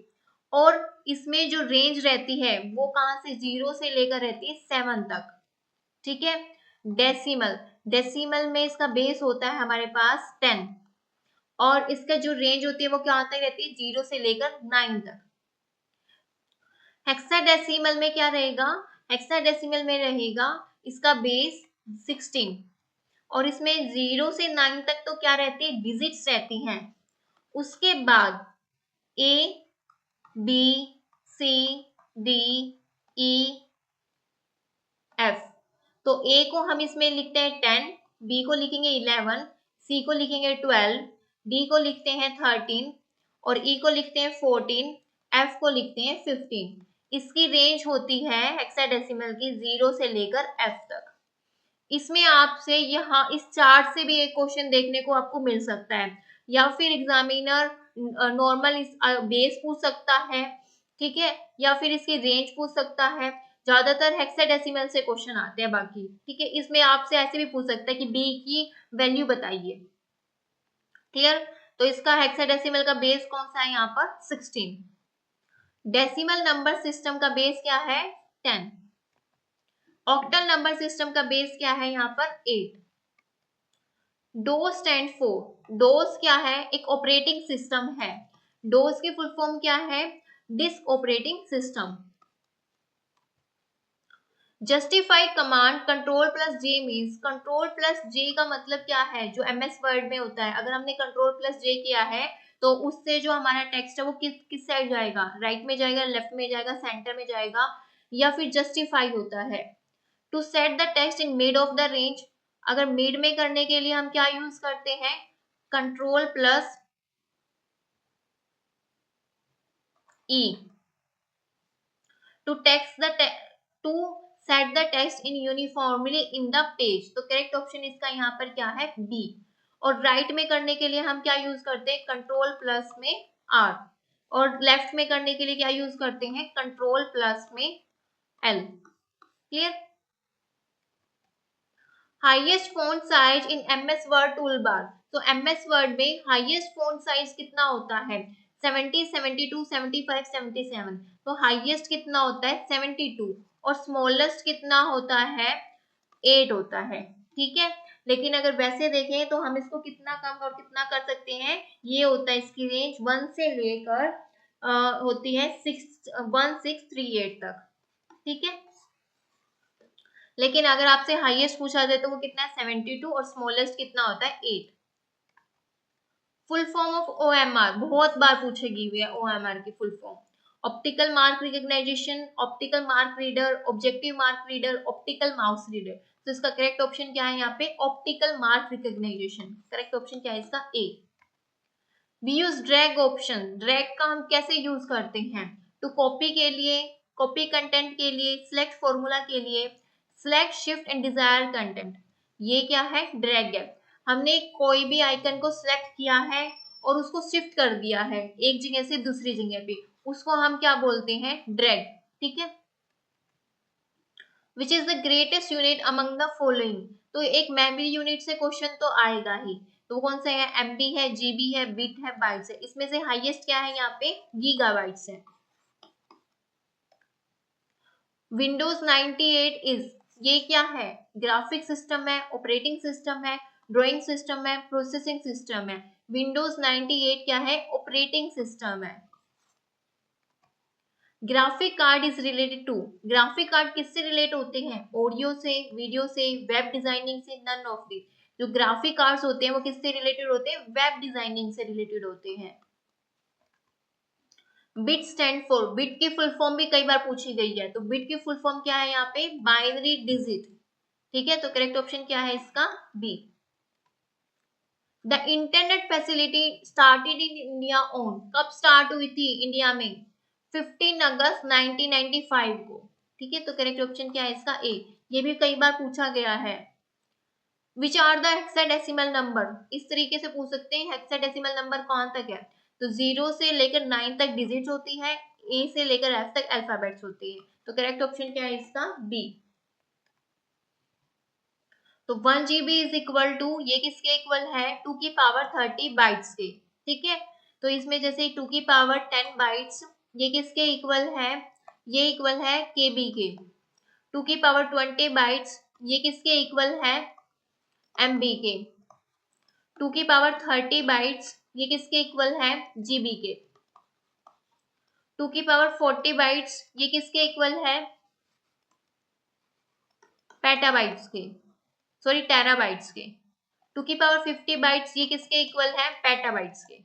A: और इसमें जो रेंज रहती है वो कहां से, 0 से लेकर रहती है 7 तक, ठीक है। डेसिमल, डेसिमल में इसका बेस होता है हमारे पास 10 और इसका जो रेंज होती है वो क्या होता है, रहती है 0 से लेकर 9 तक। हेक्साडेसिमल में क्या रहेगा, हेक्साडेसिमल में रहेगा इसका बेस 16 और इसमें 0 से 9 तक तो क्या रहती है, डिजिट्स रहती हैं। उसके बाद A B C D E F. तो ए को हम इसमें लिखते हैं 10, बी को लिखेंगे 11, सी को लिखेंगे 12, डी को लिखते हैं 13 और ई को लिखते हैं 14, एफ को लिखते हैं 15। इसकी रेंज होती है हेक्साडेसिमल की 0 से लेकर एफ तक। इसमें आपसे यहाँ इस चार्ट से भी एक क्वेश्चन देखने को आपको मिल सकता है, या फिर एग्जामिनर नॉर्मल बेस पूछ सकता है, ठीक है, या फिर इसकी रेंज पूछ सकता है। ज्यादातर हेक्साडेसिमल से क्वेश्चन आते हैं बाकी, ठीक है। इसमें आपसे ऐसे भी पूछ सकता है कि बी की वैल्यू बताइए, क्लियर। तो इसका हेक्साडेसिमल का बेस कौन सा है यहाँ पर, 16। डेसिमल नंबर सिस्टम का बेस क्या है, 10। ऑक्टल नंबर सिस्टम का बेस क्या है यहाँ पर, 8। डोस स्टैंड फॉर, डोस क्या है, एक ऑपरेटिंग सिस्टम है। डोस की फुल फॉर्म क्या है, disk operating system. Justify command control plus J means, control plus J का मतलब क्या है, जो एमएस वर्ड में होता है, अगर हमने कंट्रोल प्लस जे किया है तो उससे जो हमारा टेक्स्ट है वो किस साइड जाएगा, राइट में जाएगा, लेफ्ट में जाएगा, सेंटर में जाएगा, या फिर जस्टिफाई होता है। To set the text in mid of the range, अगर मिड में करने के लिए हम क्या यूज करते हैं, control plus E. To text the to set the text in uniformly in the page. तो करेक्ट ऑप्शन इसका यहाँ पर क्या है, बी। और राइट में करने के लिए हम क्या यूज करते हैं, कंट्रोल प्लस में आर। और लेफ्ट में करने के लिए क्या यूज करते हैं, कंट्रोल प्लस में L, clear. Highest font size in MS word tool bar. तो MS वर्ड में हाईएस्ट फॉन्ट साइज कितना होता है? 70, 72, 75, 77। तो हाईएस्ट कितना होता है? 72 और स्मॉलेस्ट कितना होता है? 8 होता है। ठीक है, लेकिन अगर वैसे देखें तो हम इसको कितना कम और कितना कर सकते हैं? ये होता है इसकी रेंज 1 से लेकर होती है 1638 तक। ठीक है, लेकिन अगर आपसे हाईएस्ट पूछा जाए तो वो कितना है? 72 और स्मॉलेस्ट कितना होता है? 8। फुल फॉर्म ऑफ OMR बहुत बार पूछेगी हुई है। OMR की full form optical mark recognisation, optical mark reader, objective mark reader, optical mouse reader. तो इसका करेक्ट ऑप्शन क्या है यहाँ पे? Optical mark recognisation. Correct option क्या है इसका? A. We use drag option. Drag का हम कैसे यूज करते हैं? टू कॉपी के लिए, कॉपी कंटेंट के लिए, सिलेक्ट फॉर्मूला के लिए, select shift and desire content. ये क्या है? ड्रैग है। हमने कोई भी आइकन को सिलेक्ट किया है और उसको शिफ्ट कर दिया है एक जगह से दूसरी जगह पे, उसको हम क्या बोलते हैं? ड्रैग। ठीक है, which is the greatest unit among the following. तो एक मेमोरी यूनिट से क्वेश्चन तो आएगा ही, तो कौन सा है? MB है, GB है, बिट है, बाइट्स है। इसमें से हाईएस्ट क्या है यहाँ पे? गीगाबाइट्स है। विंडोज 98 इज, ये क्या है? ग्राफिक सिस्टम है, ऑपरेटिंग सिस्टम है, ड्राइंग सिस्टम है, प्रोसेसिंग सिस्टम है। विंडोज 98 क्या है? ऑपरेटिंग सिस्टम है। Graphic card is related to, graphic card किससे रिलेट होते हैं? ऑडियो से, वीडियो से, वेब डिजाइनिंग से, नन ऑफ दी। जो ग्राफिक कार्ड्स होते हैं वो किससे रिलेटेड होते हैं? वेब डिजाइनिंग से रिलेटेड होते हैं। बिट स्टैंड फॉर, बिट की फुल फॉर्म भी कई बार पूछी गई है, तो बिट की फुल फॉर्म क्या है यहाँ पे? Binary digit. ठीक है, तो करेक्ट ऑप्शन क्या है इसका? B. The internet facility started in India on, कब स्टार्ट हुई थी इंडिया में? 15 अगस्त 1995 को। ठीक है, तो करेक्ट ऑप्शन क्या है इसका? ए। ये भी कई बार पूछा गया है। Which are the hexadecimal number, इस तरीके से पूछ सकते हैं हेक्साडेसिमल नंबर कौन तक है? तो 0 से लेकर 9 तक डिजिट होती है, ए से लेकर एफ तक अल्फाबेट्स होती है। तो करेक्ट ऑप्शन क्या है इसका? बी। तो 1 GB इज इक्वल टू, ये किसके इक्वल है? 2 की पावर 30 बाइट्स के। ठीक है, तो इसमें जैसे 2 की पावर 10 बाइट्स, ये किसके इक्वल है? ये इक्वल है KB के। 2 की पावर 20 बाइट्स, ये किसके इक्वल है? MB के। 2 की पावर 30 बाइट्स, ये किसके इक्वल है? GB के। 2 की पावर 40 बाइट्स, ये किसके इक्वल है? पेटाबाइट्स के, सॉरी टेराबाइट्स के। 2 की पावर 50 बाइट्स, ये किसके इक्वल है? पेटाबाइट्स के।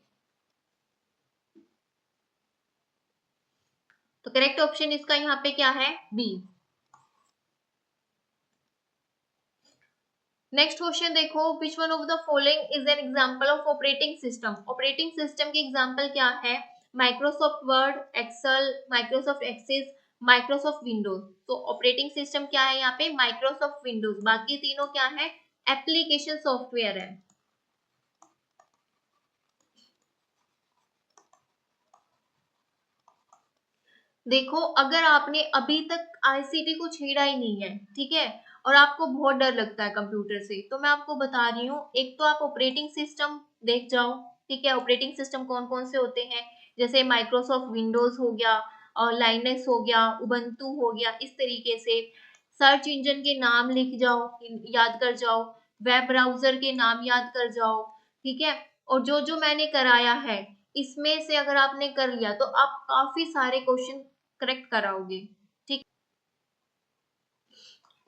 A: तो करेक्ट ऑप्शन इसका यहाँ पे क्या है? बी। नेक्स्ट क्वेश्चन देखो, which one of the following is an example of operating system. Operating system की एग्जांपल क्या है? Microsoft Word, Excel, Microsoft Access, Microsoft Windows. तो ऑपरेटिंग सिस्टम क्या है यहाँ पे? Microsoft Windows. बाकी तीनों क्या है? एप्लीकेशन सॉफ्टवेयर है। देखो, अगर आपने अभी तक ICT को छेड़ा ही नहीं है, ठीक है, और आपको बहुत डर लगता है कंप्यूटर से, तो मैं आपको बता रही हूँ, एक तो आप ऑपरेटिंग सिस्टम देख जाओ। ठीक है, ऑपरेटिंग सिस्टम कौन कौन से होते हैं? जैसे माइक्रोसॉफ्ट विंडोज हो गया, और लाइनक्स हो गया, उबंटू हो गया, इस तरीके से। सर्च इंजन के नाम लिख जाओ, याद कर जाओ। वेब ब्राउजर के नाम याद कर जाओ। ठीक है, और जो जो मैंने कराया है, इसमें से अगर आपने कर लिया तो आप काफी सारे क्वेश्चन करेक्ट कराओगे। ठीक,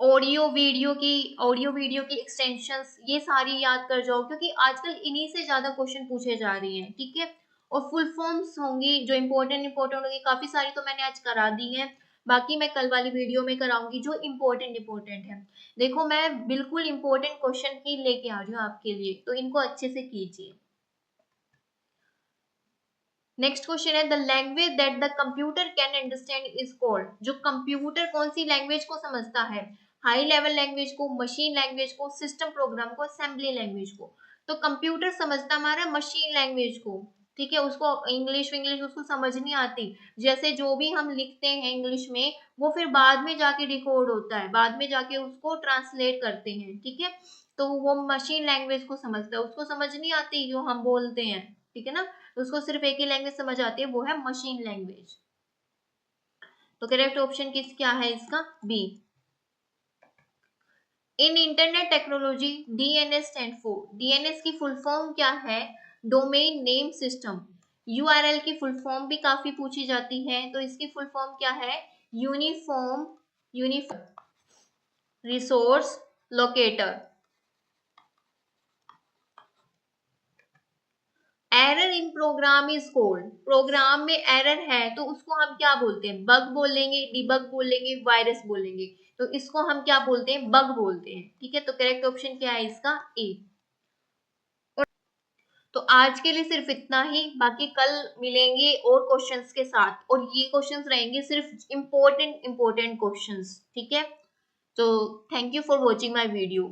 A: ऑडियो वीडियो की एक्सटेंशंस, ये सारी याद कर जाओ, क्योंकि आजकल इन्हीं से ज्यादा क्वेश्चन पूछे जा रहे हैं। ठीक है, और फुल फॉर्म्स होंगी जो इंपॉर्टेंट होंगी, काफी सारी तो मैंने आज करा दी है, बाकी मैं कल वाली वीडियो में कराऊंगी जो इंपॉर्टेंट है। देखो, मैं बिल्कुल इंपॉर्टेंट क्वेश्चन ही लेके आ रही हूँ आपके लिए, तो इनको अच्छे से कीजिए। नेक्स्ट क्वेश्चन है, the language that the computer can understand is called. जो कंप्यूटर कौन सी लैंग्वेज को समझता है? हाई लेवल लैंग्वेज को, मशीन लैंग्वेज को, सिस्टम प्रोग्राम को, असेंबली लैंग्वेज को। तो कंप्यूटर समझता हमारा मशीन लैंग्वेज को। ठीक है, उसको इंग्लिश उसको समझ नहीं आती, जैसे जो भी हम लिखते हैं इंग्लिश में वो फिर बाद में जाके डिकोड होता है, बाद में जाके उसको ट्रांसलेट करते हैं, ठीक है। तो वो मशीन लैंग्वेज को समझता है, उसको समझ नहीं आती जो हम बोलते हैं, ठीक है ना। तो उसको सिर्फ एक ही लैंग्वेज समझ आती है, वो है मशीन लैंग्वेज। तो करेक्ट ऑप्शन क्या है इसका? B. In internet technology DNS stand for, DNS की फुल फॉर्म क्या है? Domain name system. यूआरएल की फुल फॉर्म भी काफी पूछी जाती है, तो इसकी फुल फॉर्म क्या है? Uniform resource locator. Error in program is called, program में एरर है तो उसको हम क्या बोलते हैं? बग बोलेंगे, डिबग बोलेंगे, वायरस बोलेंगे। तो इसको हम क्या बोलते हैं? बग बोलते हैं, ठीक है। तो करेक्ट ऑप्शन क्या है इसका? ए। तो आज के लिए सिर्फ इतना ही, बाकी कल मिलेंगे और क्वेश्चंस के साथ, और ये क्वेश्चंस रहेंगे सिर्फ इम्पोर्टेंट क्वेश्चंस, ठीक है। तो thank you for watching my video.